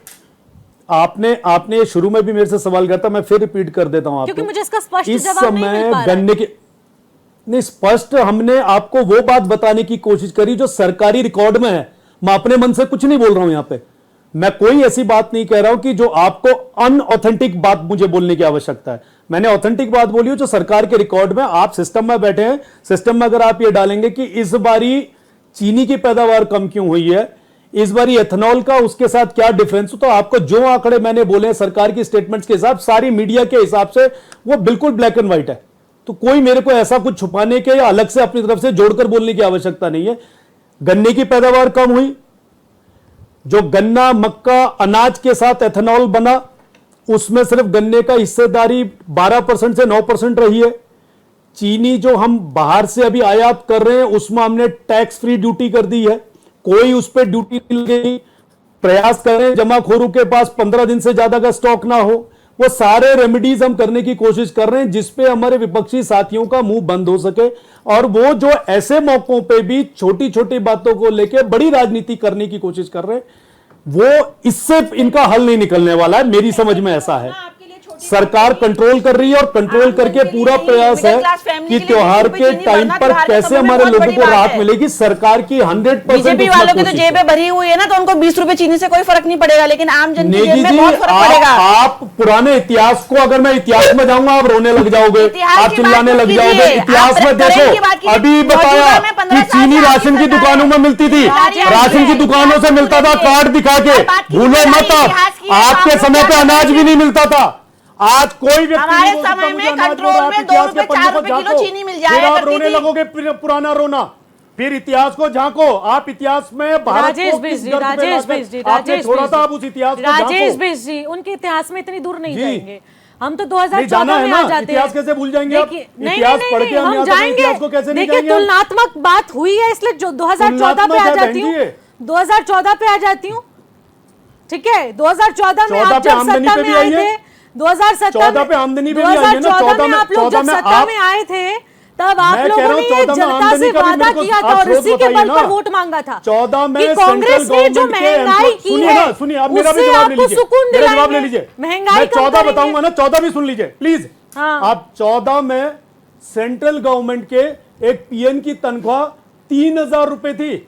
आपने शुरू में भी मेरे से सवाल किया था, मैं फिर रिपीट कर देता हूं आपको, क्योंकि मुझे इसका स्पष्ट इस जवाब नहीं मिल समय पा रहा है। गन्ने के नहीं, स्पष्ट हमने आपको वो बात बताने की कोशिश करी जो सरकारी रिकॉर्ड में है। मैं अपने मन से कुछ नहीं बोल रहा हूं यहां पे, मैं कोई ऐसी बात नहीं कह रहा हूं कि जो आपको अनऑथेंटिक बात मुझे बोलने की आवश्यकता है। मैंने ऑथेंटिक बात बोली हो जो सरकार के रिकॉर्ड में, आप सिस्टम में बैठे हैं, सिस्टम में अगर आप ये डालेंगे कि इस बारी चीनी की पैदावार कम क्यों हुई है, इस बारी एथेनॉल का उसके साथ क्या डिफरेंस, तो आपको जो आंकड़े मैंने बोले हैं सरकार की स्टेटमेंट्स के हिसाब, सारी मीडिया के हिसाब से, वो बिल्कुल ब्लैक एंड व्हाइट है। तो कोई मेरे को ऐसा कुछ छुपाने के या अलग से अपनी तरफ से जोड़कर बोलने की आवश्यकता नहीं है। गन्ने की पैदावार कम हुई, जो गन्ना, मक्का, अनाज के साथ एथेनॉल बना, उसमें सिर्फ गन्ने का हिस्सेदारी 12% से 9% रही है। चीनी जो हम बाहर से अभी आयात कर रहे हैं उसमें हमने टैक्स फ्री ड्यूटी कर दी है, कोई उस पर ड्यूटी नहीं लगेगी। प्रयास करें जमाखोरों के पास 15 दिन से ज्यादा का स्टॉक ना हो, वो सारे रेमेडीज हम करने की कोशिश कर रहे हैं जिसपे हमारे विपक्षी साथियों का मुंह बंद हो सके। और वो जो ऐसे मौकों पे भी छोटी छोटी बातों को लेकर बड़ी राजनीति करने की कोशिश कर रहे हैं, वो इससे इनका हल नहीं निकलने वाला है। मेरी समझ में ऐसा है, सरकार कंट्रोल कर रही है और कंट्रोल करके पूरा प्रयास है कि त्योहार के टाइम पर कैसे हमारे लोगों को राहत मिलेगी। सरकार की 100% बीजेपी वालों की तो जेबें भरी हुई है ना, तो उनको 20 रुपए चीनी से कोई फर्क नहीं पड़ेगा, लेकिन आम जन की जेब में बहुत फर्क पड़ेगा। आप पुराने इतिहास को, अगर मैं इतिहास में जाऊंगा आप रोने लग जाओगे, आप चिल्लाने लग जाओगे। इतिहास में देखो, अभी बताया कि चीनी राशन की दुकानों में मिलती थी, राशन की दुकानों से मिलता था कार्ड दिखा के, भूलो मत। आपके समय पे अनाज भी नहीं मिलता था। आज कोई व्यक्ति हमारे समय में कंट्रोल में 2 रुपए 4 रुपए किलो चीनी मिल जाया आप करती रोने थी। लगोगे, पुराना रोना। फिर इतिहास को झांको, आप इतिहास में भारत राजेश को बिष्ट किस जी, गर्द पे राजेश लाकर बिष्ट जी, आपने राजेश छोड़ा बिष्ट था, जी। आप उस इतिहास को राजेश झांको। बिष्ट जी, उनके इतिहास में इतनी दूर नहीं जी। जाएंगे, हम तो नहीं 2014 जाना है में ना, आ जाते हैं। इतिहास कैसे भूल जाएंगे आप? देखिए, इतिहास पढ़ के हम यहाँ तक इतिहास को कैसे नहीं देखिए, जाएंगे? तुलनात्मक बात हुई है इसलिए जो 2014 पे आ जाती हूँ, 2014 पे आ जाती हूँ, ठीक है। 2014 में आप जब सत्ता में आए थे, 2014 पे आमदनी पे भी आई है ना, 2014 में आप लोग जब सत्ता में आए थे तब आप मैं कह लोगों रहा ने हूं, ये 14 में जनता से आमदनी का भी वादा मेरे को किया था आप और स्रोत इसी के बताइए बल ना। पर वोट मांगा था 14 में कि कांग्रेस ने जो सेंट्रल गवर्नमेंट महंगाई की है सुनिए आप मेरा भी उससे जवाब ले आपको लीजिए, सुकून मेरा जवाब ले दिलाएंगे, लीजिए। महंगाई मैं कम 14 करेंगे। बताऊंगा ना, 14 भी सुन लीजिए प्लीज। हाँ। आप 14 में सेंट्रल गवर्नमेंट के एक पीएन की तनख्वाह 3000 रुपए थी,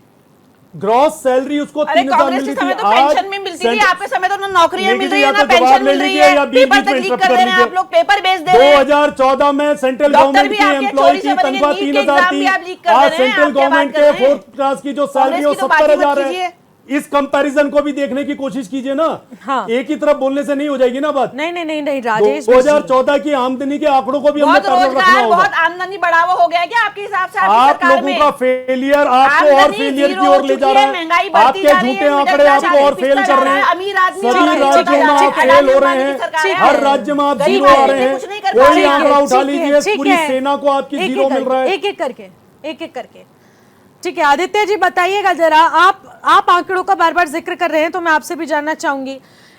ग्रॉस सैलरी उसको 3000 कांग्रेस के मिलती समय थी। तो पेंशन भी मिलती थी, आपके समय तो ना नौकरियां मिल रही है ना तो जवाब पेंशन ले मिल रही लीजिए या है, बीच पेपर बीच में तक लीक interrupt कर कर दे रहे हैं लीजिए। आप लोग, पेपर बेच दे रहे हैं। 2014 में सेंट्रल डॉक्टर गवर्नमेंट भी की आपके एम्प्लॉय चोरी की से बनेंगे, तनख्वाह नीट के 3000 एग्जाम थी। भी आप लीक कर आज दे रहे हैं, सेंट्रल आप क्या बात गवर्नमेंट कर के रहे हैं? 4th क्लास की जो सैलरी है वो कांग्रेस की तो बात ही 70,000 मत है। कीजिए। इस कंपैरिजन को भी देखने की कोशिश कीजिए ना। हाँ। एक ही तरफ बोलने से नहीं हो जाएगी ना बात। नहीं नहीं नहीं नहीं राजेश 2014 की आमदनी के आंकड़ों को भी हमने बहुत पैरेलल रखना रोजगार, होगा। बहुत आमदनी बढ़ावा हो गया क्या आपके हिसाब से आपकी आप सरकार लोगों में? का फेलियर आपको और आमदनी फेलियर की जीरो ओर हो ले जा चुकी रहा है, है। महंगाई बढ़ती आपके जा रही है, झूठे मिडिल आंकड़े क्लास आपको और आदमी फेल पिछड़ा कर जा रहे रहा है, हैं। अमीर आदमी सभी और गरीब राज्यों में होता जा आप रहा है। फेल हो रहे अडानी हैं, की सरकार है। हर राज्य में आप गरीब जीरो आ आदमी रहे हैं। कुछ नहीं कर पा कोई रहे हैं। आंकड़ा उठा ठीक है, लीजिए, ठीक पूरी है। सेना को आपकी एक-एक जीरो मिल रहा है। एक एक करके ठीक है। आदित्य जी बताइएगा जरा, आप आंकड़ों का बार बार जिक्र कर रहे हैं तो मैं आपसे भी जानना चाहूंगी,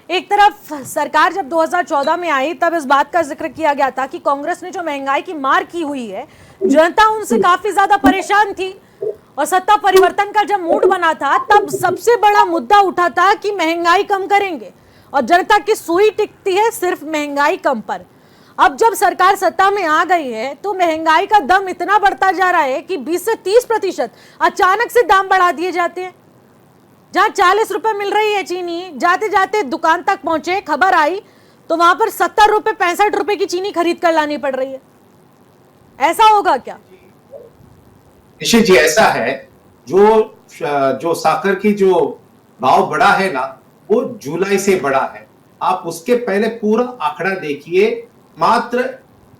एक तरफ सरकार जब 2014 में आई तब इस बात का जिक्र किया गया था कि कांग्रेस ने जो महंगाई की मार की हुई है, जनता उनसे काफी ज्यादा परेशान थी, और सत्ता परिवर्तन का जब मूड बना था तब सबसे बड़ा मुद्दा उठा था कि महंगाई कम करेंगे, और जनता की सुई टिकती है सिर्फ महंगाई कम पर। अब जब सरकार सत्ता में आ गई है तो महंगाई का दम इतना बढ़ता जा रहा है कि 20 से 30% अचानक से दाम बढ़ा दिए जाते हैं। जहां 40 रुपए मिल रही है चीनी, जाते जाते दुकान तक पहुंचे, खबर आई तो वहां पर 70 रुपए 65 रुपए की चीनी खरीद कर लानी पड़ रही है। ऐसा होगा क्या? निश्चित जी ऐसा है। जो साकर की जो भाव बढ़ा है ना, वो जुलाई से बढ़ा है। आप उसके पहले पूरा आंकड़ा देखिए, मात्र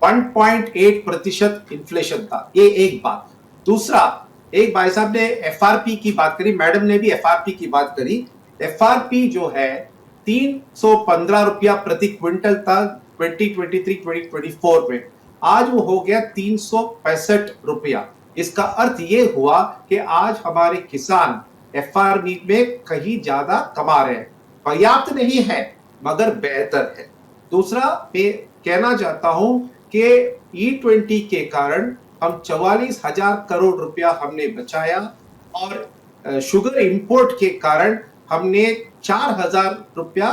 1.8% इन्फ्लेशन था। ये एक बात। दूसरा, एक भाई साहब ने एफआरपी की बात करी, मैडम ने भी एफआरपी की बात करी। एफआरपी जो है 315 रुपया प्रति क्विंटल था 2023-2024 में, आज वो हो गया 365 रुपया। इसका अर्थ ये हुआ कि आज हमारे किसान एफआरपी में कहीं ज्यादा कमा रहे हैं। पर्याप्त नहीं है मगर बेहतर है। दूसरा, मैं कहना चाहता हूं कि E20 के कारण हम 44,000 करोड़ रुपया हमने बचाया, और शुगर इंपोर्ट के कारण हमने 4,000 रुपया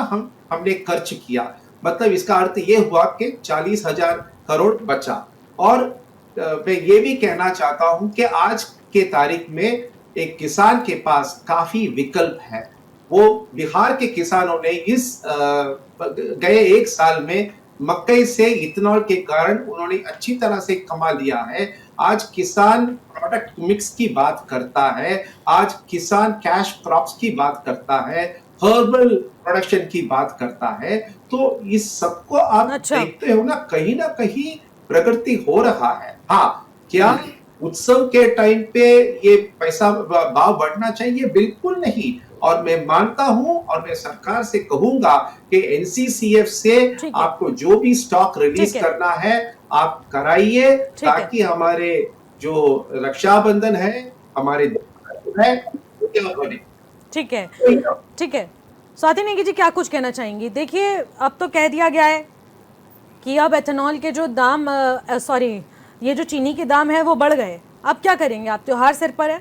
हमने खर्च किया। मतलब इसका अर्थ ये हुआ कि 40,000 करोड़ बचा। और मैं ये भी कहना चाहता हूं कि आज के तारीख में एक किसान के पास काफी विकल्प है। वो बिहार के किसानों ने इस गए एक साल में मकई से इथेनॉल के कारण उन्होंने अच्छी तरह से कमा लिया है। आज किसान प्रोडक्ट मिक्स की बात करता है, आज किसान कैश क्रॉप्स की बात करता है, हर्बल प्रोडक्शन की बात करता है। तो इस सबको आप देखते हो ना कहीं प्रगति हो रहा है। हाँ, क्या उत्सव के टाइम पे ये पैसा भाव बढ़ना चाहिए? बिल्कुल नहीं। और मैं मानता हूं और मैं सरकार से कहूंगा कि एनसीसीएफ से आपको जो भी स्टॉक रिलीज करना है आप कराइए, ताकि हमारे जो रक्षाबंधन है, हमारे है, क्या बने। ठीक है, ठीक है। स्वाति नेगी जी क्या कुछ कहना चाहेंगी? देखिए, अब तो कह दिया गया है कि अब एथेनॉल के जो दाम ये जो चीनी के दाम है वो बढ़ गए। अब क्या करेंगे आप? त्योहार सिर पर है।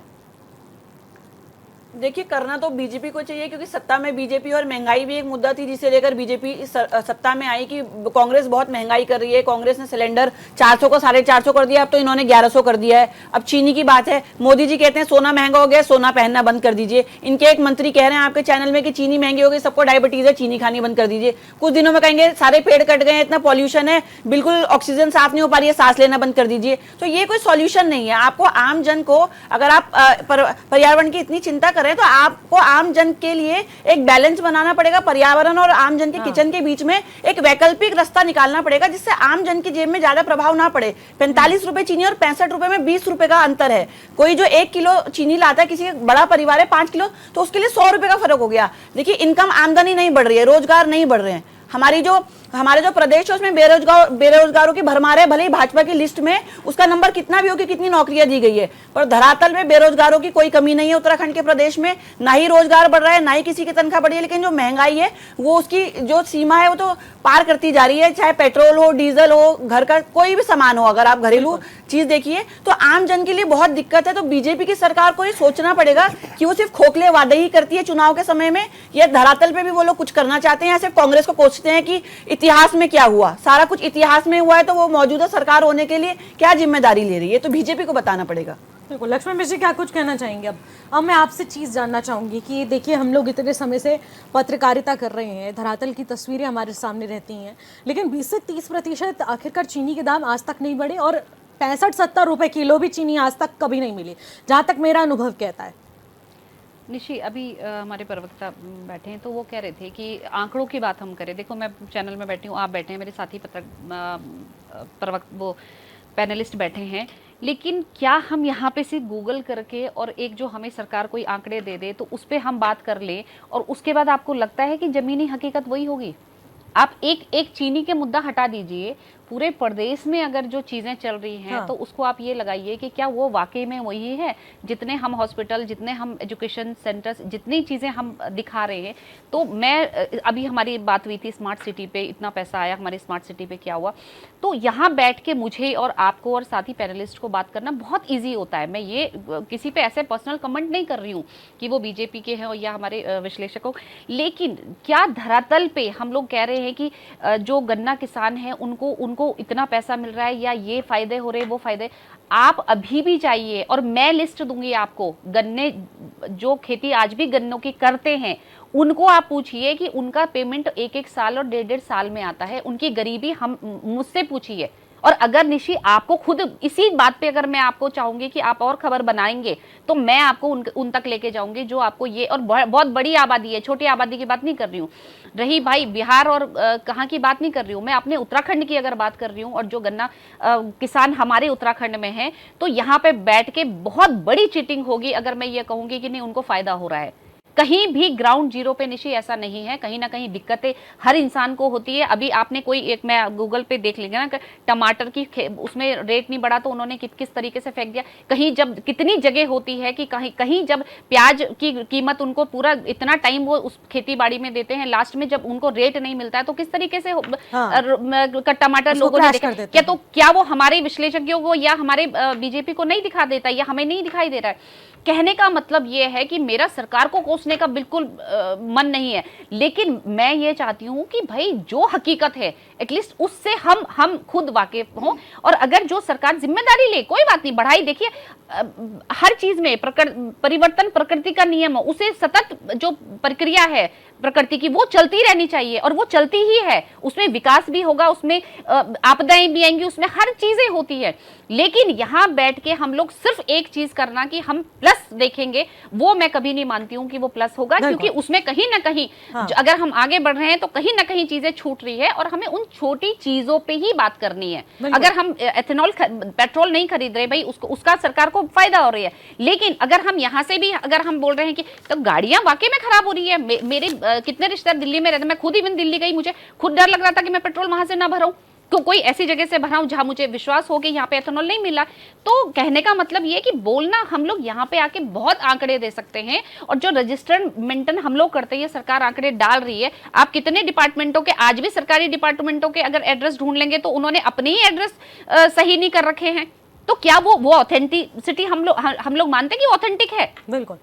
देखिए, करना तो बीजेपी को चाहिए, क्योंकि सत्ता में बीजेपी, और महंगाई भी एक मुद्दा थी जिसे लेकर बीजेपी सत्ता में आई कि कांग्रेस बहुत महंगाई कर रही है। कांग्रेस ने सिलेंडर 400 को 450 कर दिया, अब तो इन्होंने 1100 कर दिया है। अब चीनी की बात है, मोदी जी कहते हैं सोना महंगा हो गया, सोना पहनना बंद कर दीजिए। इनके एक मंत्री कह रहे हैं आपके चैनल में कि चीनी महंगी हो गई, सबको डायबिटीज है, चीनी खानी बंद कर दीजिए। कुछ दिनों में कहेंगे सारे पेड़ कट गए, इतना पॉल्यूशन है, बिल्कुल ऑक्सीजन साफ नहीं हो पा रही है, सांस लेना बंद कर दीजिए। तो ये कोई सॉल्यूशन नहीं है। आपको आम जन को, अगर आप पर्यावरण की इतनी चिंता करें तो आपको आम जन के लिए एक बैलेंस बनाना पड़ेगा। पर्यावरण और आम जन के किचन के बीच में एक वैकल्पिक रास्ता निकालना पड़ेगा, जिससे आम जन की जेब में ज्यादा प्रभाव ना पड़े। 45 रुपए चीनी और 65 रुपए में 20 रुपए का अंतर है। कोई जो 1 किलो चीनी लाता है, किसी बड़ा परिवार है 5 किलो, तो उसके लिए 100 रुपए का फर्क हो गया। देखिए, इनकम, आमदनी नहीं बढ़ रही है, रोजगार नहीं बढ़ रहे हैं। हमारे जो प्रदेश है उसमें बेरोजगारों की भरमार है। भले ही भाजपा की लिस्ट में उसका नंबर कितना भी हो कि कितनी नौकरियां दी गई है, पर धरातल में बेरोजगारों की कोई कमी नहीं है। उत्तराखंड के प्रदेश में ना ही रोजगार बढ़ रहा है, ना ही किसी की तनख्वाह बढ़ी है, लेकिन जो महंगाई है वो उसकी जो सीमा है वो तो पार करती जा रही है। चाहे पेट्रोल हो, डीजल हो, घर का कोई भी सामान हो, अगर आप घरेलू चीज देखिए तो आम जन के लिए बहुत दिक्कत है। तो बीजेपी की सरकार को ये सोचना पड़ेगा कि वो सिर्फ खोखले वादे ही करती है चुनाव के समय में, या धरातल पे भी वो लोग कुछ करना चाहते हैं, या सिर्फ कांग्रेस को कोसते हैं कि इतिहास में क्या हुआ। सारा कुछ इतिहास में हुआ है, तो वो मौजूदा सरकार होने के लिए क्या जिम्मेदारी ले रही है, तो बीजेपी को बताना पड़ेगा। बिल्कुल। लक्ष्मण मिश्र क्या कुछ कहना चाहेंगे? अब मैं आपसे चीज़ जानना चाहूँगी कि देखिए, हम लोग इतने समय से पत्रकारिता कर रहे हैं, धरातल की तस्वीरें हमारे सामने रहती हैं, लेकिन 20 से 30% आखिरकार चीनी के दाम आज तक नहीं बढ़े, और 65-70 रुपए किलो भी चीनी आज तक कभी नहीं मिली, जहाँ तक मेरा अनुभव कहता है। निशी, अभी हमारे प्रवक्ता बैठे हैं तो वो कह रहे थे कि आंकड़ों की बात हम करें। देखो, मैं चैनल में बैठी हूँ, आप बैठे हैं, मेरे साथी पैनलिस्ट बैठे हैं, लेकिन क्या हम यहाँ पे से गूगल करके और एक जो हमें सरकार कोई आंकड़े दे दे तो उस पर हम बात कर लें, और उसके बाद आपको लगता है कि ज़मीनी हकीकत वही होगी? आप एक चीनी के मुद्दा हटा दीजिए, पूरे प्रदेश में अगर जो चीजें चल रही हैं हाँ। तो उसको आप ये लगाइए कि क्या वो वाकई में वही है। जितने हम हॉस्पिटल, जितने हम एजुकेशन सेंटर्स, जितनी चीजें हम दिखा रहे हैं, तो मैं अभी हमारी बात हुई थी स्मार्ट सिटी पे, इतना पैसा आया हमारी स्मार्ट सिटी पे, क्या हुआ। तो यहाँ बैठ के मुझे और आपको और साथी पैनलिस्ट को बात करना बहुत ईजी होता है। मैं ये किसी पे ऐसे पर्सनल कमेंट नहीं कर रही हूँ कि वो बीजेपी के हैं या हमारे विश्लेषकों, लेकिन क्या धरातल पे हम लोग कह रहे हैं कि जो गन्ना किसान हैं उनको इतना पैसा मिल रहा है या ये फायदे हो रहे, वो फायदे। आप अभी भी जाइए और मैं लिस्ट दूंगी आपको, गन्ने जो खेती आज भी गन्नों की करते हैं उनको आप पूछिए कि उनका पेमेंट 1-1 साल और 1.5 साल में आता है। उनकी गरीबी हम मुझसे पूछिए। और अगर निशी आपको खुद इसी बात पे अगर मैं आपको चाहूंगी कि आप और खबर बनाएंगे तो मैं आपको उन तक लेके जाऊंगी जो आपको ये, और बहुत बड़ी आबादी है, छोटी आबादी की बात नहीं कर रही हूँ। रही भाई बिहार और कहाँ की बात नहीं कर रही हूँ, मैं अपने उत्तराखंड की अगर बात कर रही हूँ, और जो गन्ना किसान हमारे उत्तराखंड में है, तो यहाँ पे बैठ के बहुत बड़ी चीटिंग होगी अगर मैं ये कहूंगी कि नहीं उनको फायदा हो रहा है। कहीं भी ग्राउंड जीरो पे निशी ऐसा नहीं है, कहीं ना कहीं दिक्कतें हर इंसान को होती है। अभी आपने कोई एक, मैं गूगल पे देख लेंगे ना, टमाटर की उसमें रेट नहीं बढ़ा तो उन्होंने किस तरीके से फेंक दिया। कहीं जब कितनी जगह होती है कि कहीं जब प्याज की कीमत उनको पूरा इतना टाइम वो उस खेती बाड़ी में देते हैं, लास्ट में जब उनको रेट नहीं मिलता है तो किस तरीके से टमाटर लोगों ने देखा क्या, तो क्या वो हमारे विश्लेषज्ञों को या हमारे बीजेपी को नहीं दिखा देता या हमें नहीं दिखाई दे रहा है। कहने का मतलब ये है कि मेरा सरकार को कोसने का बिल्कुल मन नहीं है, लेकिन मैं ये चाहती हूं कि भाई जो हकीकत है एटलीस्ट उससे हम खुद वाकिफ हों। और अगर जो सरकार जिम्मेदारी ले, कोई बात नहीं, बढ़ाई, देखिए हर चीज में परिवर्तन प्रकृति का नियम है, उसे सतत जो प्रक्रिया है प्रकृति की वो चलती रहनी चाहिए और वो चलती ही है। उसमें विकास भी होगा, उसमें आपदाएं भी आएंगी, उसमें हर चीजें होती है। लेकिन यहाँ बैठ के हम लोग सिर्फ एक चीज करना कि हम प्लस देखेंगे, वो मैं कभी नहीं मानती हूँ कि वो प्लस होगा, क्योंकि उसमें कहीं ना कहीं अगर हम आगे बढ़ रहे हैं तो कहीं ना कहीं चीजें छूट रही है और हमें उन छोटी चीजों पे ही बात करनी है। अगर हम एथेनॉल पेट्रोल नहीं खरीद रहे भाई, उसका सरकार को फायदा हो रही है, लेकिन अगर हम यहाँ से भी अगर हम बोल रहे हैं कि तो गाड़ियां वाकई में खराब हो रही है। मेरे कितने रिश्तेदार दिल्ली में रहते, मैं खुद इवन दिल्ली गई, मुझे खुद डर लग रहा था कि मैं पेट्रोल वहां से ना भराऊं, कोई ऐसी जगह से भराऊं जहां मुझे विश्वास हो कि यहाँ पे एथेनॉल नहीं मिला। तो कहने का मतलब ये कि बोलना हम लोग यहाँ पे आके बहुत आंकड़े दे सकते हैं, और जो रजिस्टर्ड मेंटेन हम लोग करते हैं, सरकार आंकड़े डाल रही है। आप कितने डिपार्टमेंटों के, आज भी सरकारी डिपार्टमेंटों के अगर एड्रेस ढूंढ लेंगे तो उन्होंने अपने ही एड्रेस सही नहीं कर रखे हैं। तो क्या वो ऑथेंटिसिटी हम लोग मानते हैं कि ऑथेंटिक है? बिल्कुल।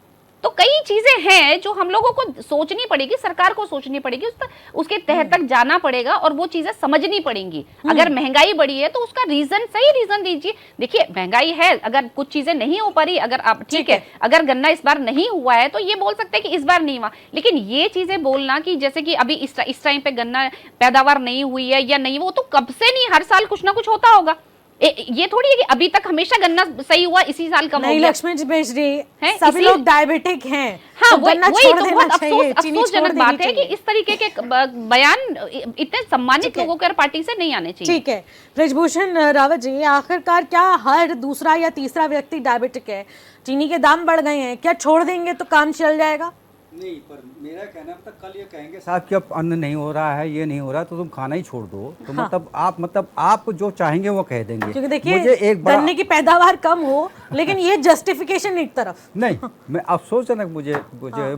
तो कई चीजें हैं जो हम लोगों को सोचनी पड़ेगी, सरकार को सोचनी पड़ेगी, उसके तह तक जाना पड़ेगा और वो चीजें समझनी पड़ेंगी। अगर महंगाई बढ़ी है तो उसका रीजन, सही रीजन दीजिए। देखिए महंगाई है, अगर कुछ चीजें नहीं हो पा रही, अगर आप ठीक है, अगर गन्ना इस बार नहीं हुआ है तो ये बोल सकते हैं कि इस बार नहीं हुआ, लेकिन ये चीजें बोलना कि जैसे कि अभी इस टाइम पे गन्ना पैदावार नहीं हुई है या नहीं, वो तो कब से नहीं, हर साल कुछ ना कुछ होता होगा। ये थोड़ी है कि अभी तक हमेशा गन्ना सही हुआ, इसी साल कम हो गया। लक्ष्मण जी बेच रही है, सभी लोग डायबिटिक हैं। हाँ, तो गन्ना वही छोड़ तो देना बहुत चाहिए, चीनी छोड़ अफसोसजनक देनी बात है कि चाहिए। इस तरीके के बयान इतने सम्मानित लोगों के पार्टी से नहीं आने चाहिए। ठीक है ब्रजभूषण रावत जी, आखिरकार क्या हर दूसरा या तीसरा व्यक्ति डायबिटिक है? चीनी के दाम बढ़ गए हैं, क्या छोड़ देंगे तो काम चल जाएगा? नहीं, पर मेरा कहना है कल ये कहेंगे साहब कि अब अन्न नहीं हो रहा है, ये नहीं हो रहा, तो तुम खाना ही छोड़ दो, तो हाँ। मतलब आप जो चाहेंगे वो कह देंगे। क्योंकि देखिए गन्ने की पैदावार कम हो, लेकिन ये जस्टिफिकेशन एक तरफ नहीं। मैं अफसोसजनक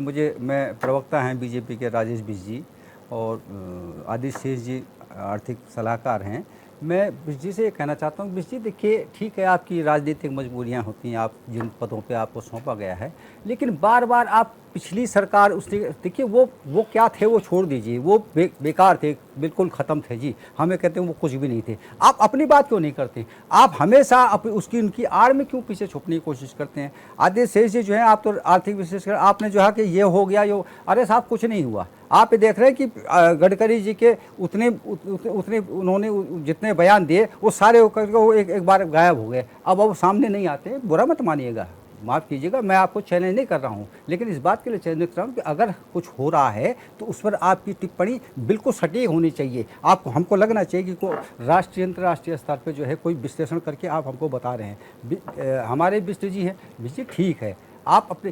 मुझे मैं प्रवक्ता हैं बीजेपी के राजेश बिज जी और आदित्य शेष जी आर्थिक सलाहकार हैं। मैं बिज जी से ये कहना चाहता हूँ, बिज जी देखिए ठीक है, आपकी राजनीतिक मजबूरियाँ होती हैं, आप जिन पदों पे आपको सौंपा गया है, लेकिन बार बार आप पिछली सरकार उसने देखिए वो क्या थे वो छोड़ दीजिए, वो बेकार थे, बिल्कुल ख़त्म थे जी। हमें कहते हैं वो कुछ भी नहीं थे। आप अपनी बात क्यों नहीं करते? आप हमेशा उनकी आड़ में क्यों पीछे छुपने की कोशिश करते हैं? आदित्य शेष जी जो हैं, आप तो आर्थिक विशेषकर, आपने जो है कि ये हो गया, ये अरे साहब कुछ नहीं हुआ। आप ये देख रहे हैं कि गडकरी जी के उतने उन्होंने जितने बयान दिए वो सारे वो एक बार गायब हो गए। अब वो सामने नहीं आते, बुरा मत मानिएगा, माफ़ कीजिएगा, मैं आपको चैलेंज नहीं कर रहा हूं, लेकिन इस बात के लिए चैलेंज कर रहा हूं कि अगर कुछ हो रहा है तो उस पर आपकी टिप्पणी बिल्कुल सटीक होनी चाहिए। आपको हमको लगना चाहिए कि राष्ट्रीय अंतर्राष्ट्रीय स्तर पे जो है कोई विश्लेषण करके आप हमको बता रहे हैं। हमारे बिष्ट जी हैं, बिष्ट जी ठीक है, आप अपने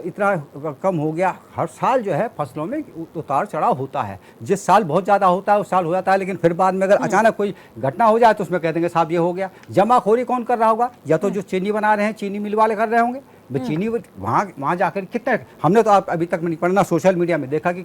इतना कम हो गया। हर साल जो है फसलों में उतार चढ़ाव होता है, जिस साल बहुत ज़्यादा होता है उस साल हो जाता है, लेकिन फिर बाद में अगर अचानक कोई घटना हो जाए तो उसमें कह देंगे साहब ये हो गया। जमाखोरी कौन कर रहा होगा? या तो जो चीनी बना रहे हैं चीनी मिल वाले कर रहे होंगे। चीनी वहाँ जाकर कितने, हमने तो आप अभी तक नहीं पढ़ना सोशल मीडिया में देखा कि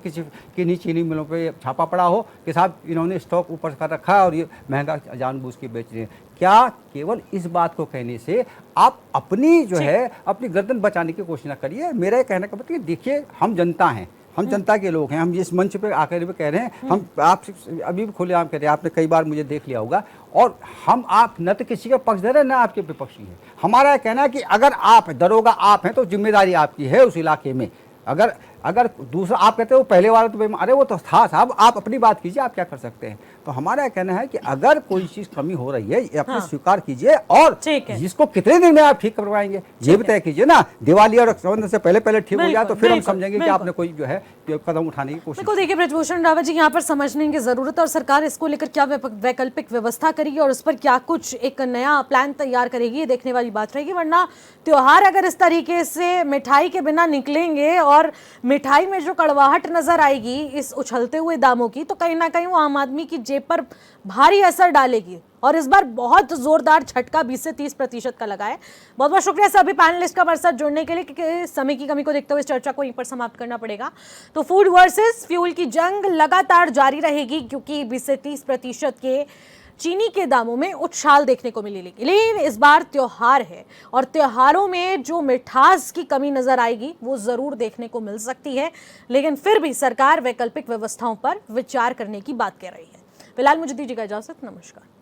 किन्हीं चीनी मिलों पे छापा पड़ा हो कि साहब इन्होंने स्टॉक ऊपर कर रखा है और ये महंगा जानबूझ के बेच रहे हैं। क्या केवल इस बात को कहने से आप अपनी जो है अपनी गर्दन बचाने की कोशिश ना करिए। मेरा कहने का मतलब देखिए, हम जनता हैं, हम जनता के लोग हैं, हम इस मंच पे आकर भी कह रहे हैं, हम आप अभी भी खुलेआम कह रहे हैं, आपने कई बार मुझे देख लिया होगा, और हम आप न तो किसी का पक्षधर है न आपके विपक्षी है। हमारा कहना है कि अगर आप दरोगा आप हैं तो जिम्मेदारी आपकी है उस इलाके में। अगर दूसरा आप कहते हो पहले वाला तो अरे वो तो था साहब, आप अपनी बात कीजिए, आप क्या कर सकते हैं। तो हमारा कहना है कि अगर कोई चीज कमी हो रही है ये अपने स्वीकार कीजिए, और जिसको कितने दिन में आप ठीक करवाएंगे ये भी तय कीजिए ना। दिवाली और रक्षाबंधन से पहले ठीक हो जाए तो फिर हम समझेंगे कि आपने कोई जो है कदम उठाने की कोशिश। बिल्कुल, देखिए ब्रजभूषण रावत जी, यहाँ पर समझने की जरूरत है और सरकार इसको लेकर क्या वैकल्पिक व्यवस्था करेगी और उस पर क्या कुछ एक नया प्लान तैयार करेगी, ये देखने वाली बात रहेगी। वरना त्योहार अगर इस तरीके से मिठाई के बिना निकलेंगे और मिठाई में जो कड़वाहट नजर आएगी इस उछलते हुए दामों की, तो कहीं ना कहीं वो आम आदमी की जेब पर भारी असर डालेगी। और इस बार बहुत जोरदार झटका 20 से 30% का लगा है। बहुत बहुत शुक्रिया सभी पैनलिस्ट का हमारे साथ जुड़ने के लिए, क्योंकि समय की कमी को देखते हुए इस चर्चा को यहीं पर समाप्त करना पड़ेगा। तो फूड वर्सेस फ्यूल की जंग लगातार जारी रहेगी, क्योंकि 20 से 30% के चीनी के दामों में उछाल देखने को मिलेगी। लेकिन इस बार त्योहार है और त्योहारों में जो मिठास की कमी नजर आएगी वो जरूर देखने को मिल सकती है, लेकिन फिर भी सरकार वैकल्पिक व्यवस्थाओं पर विचार करने की बात कह रही है। फिलहाल मुझे दीजिएगा इजाजत, नमस्कार।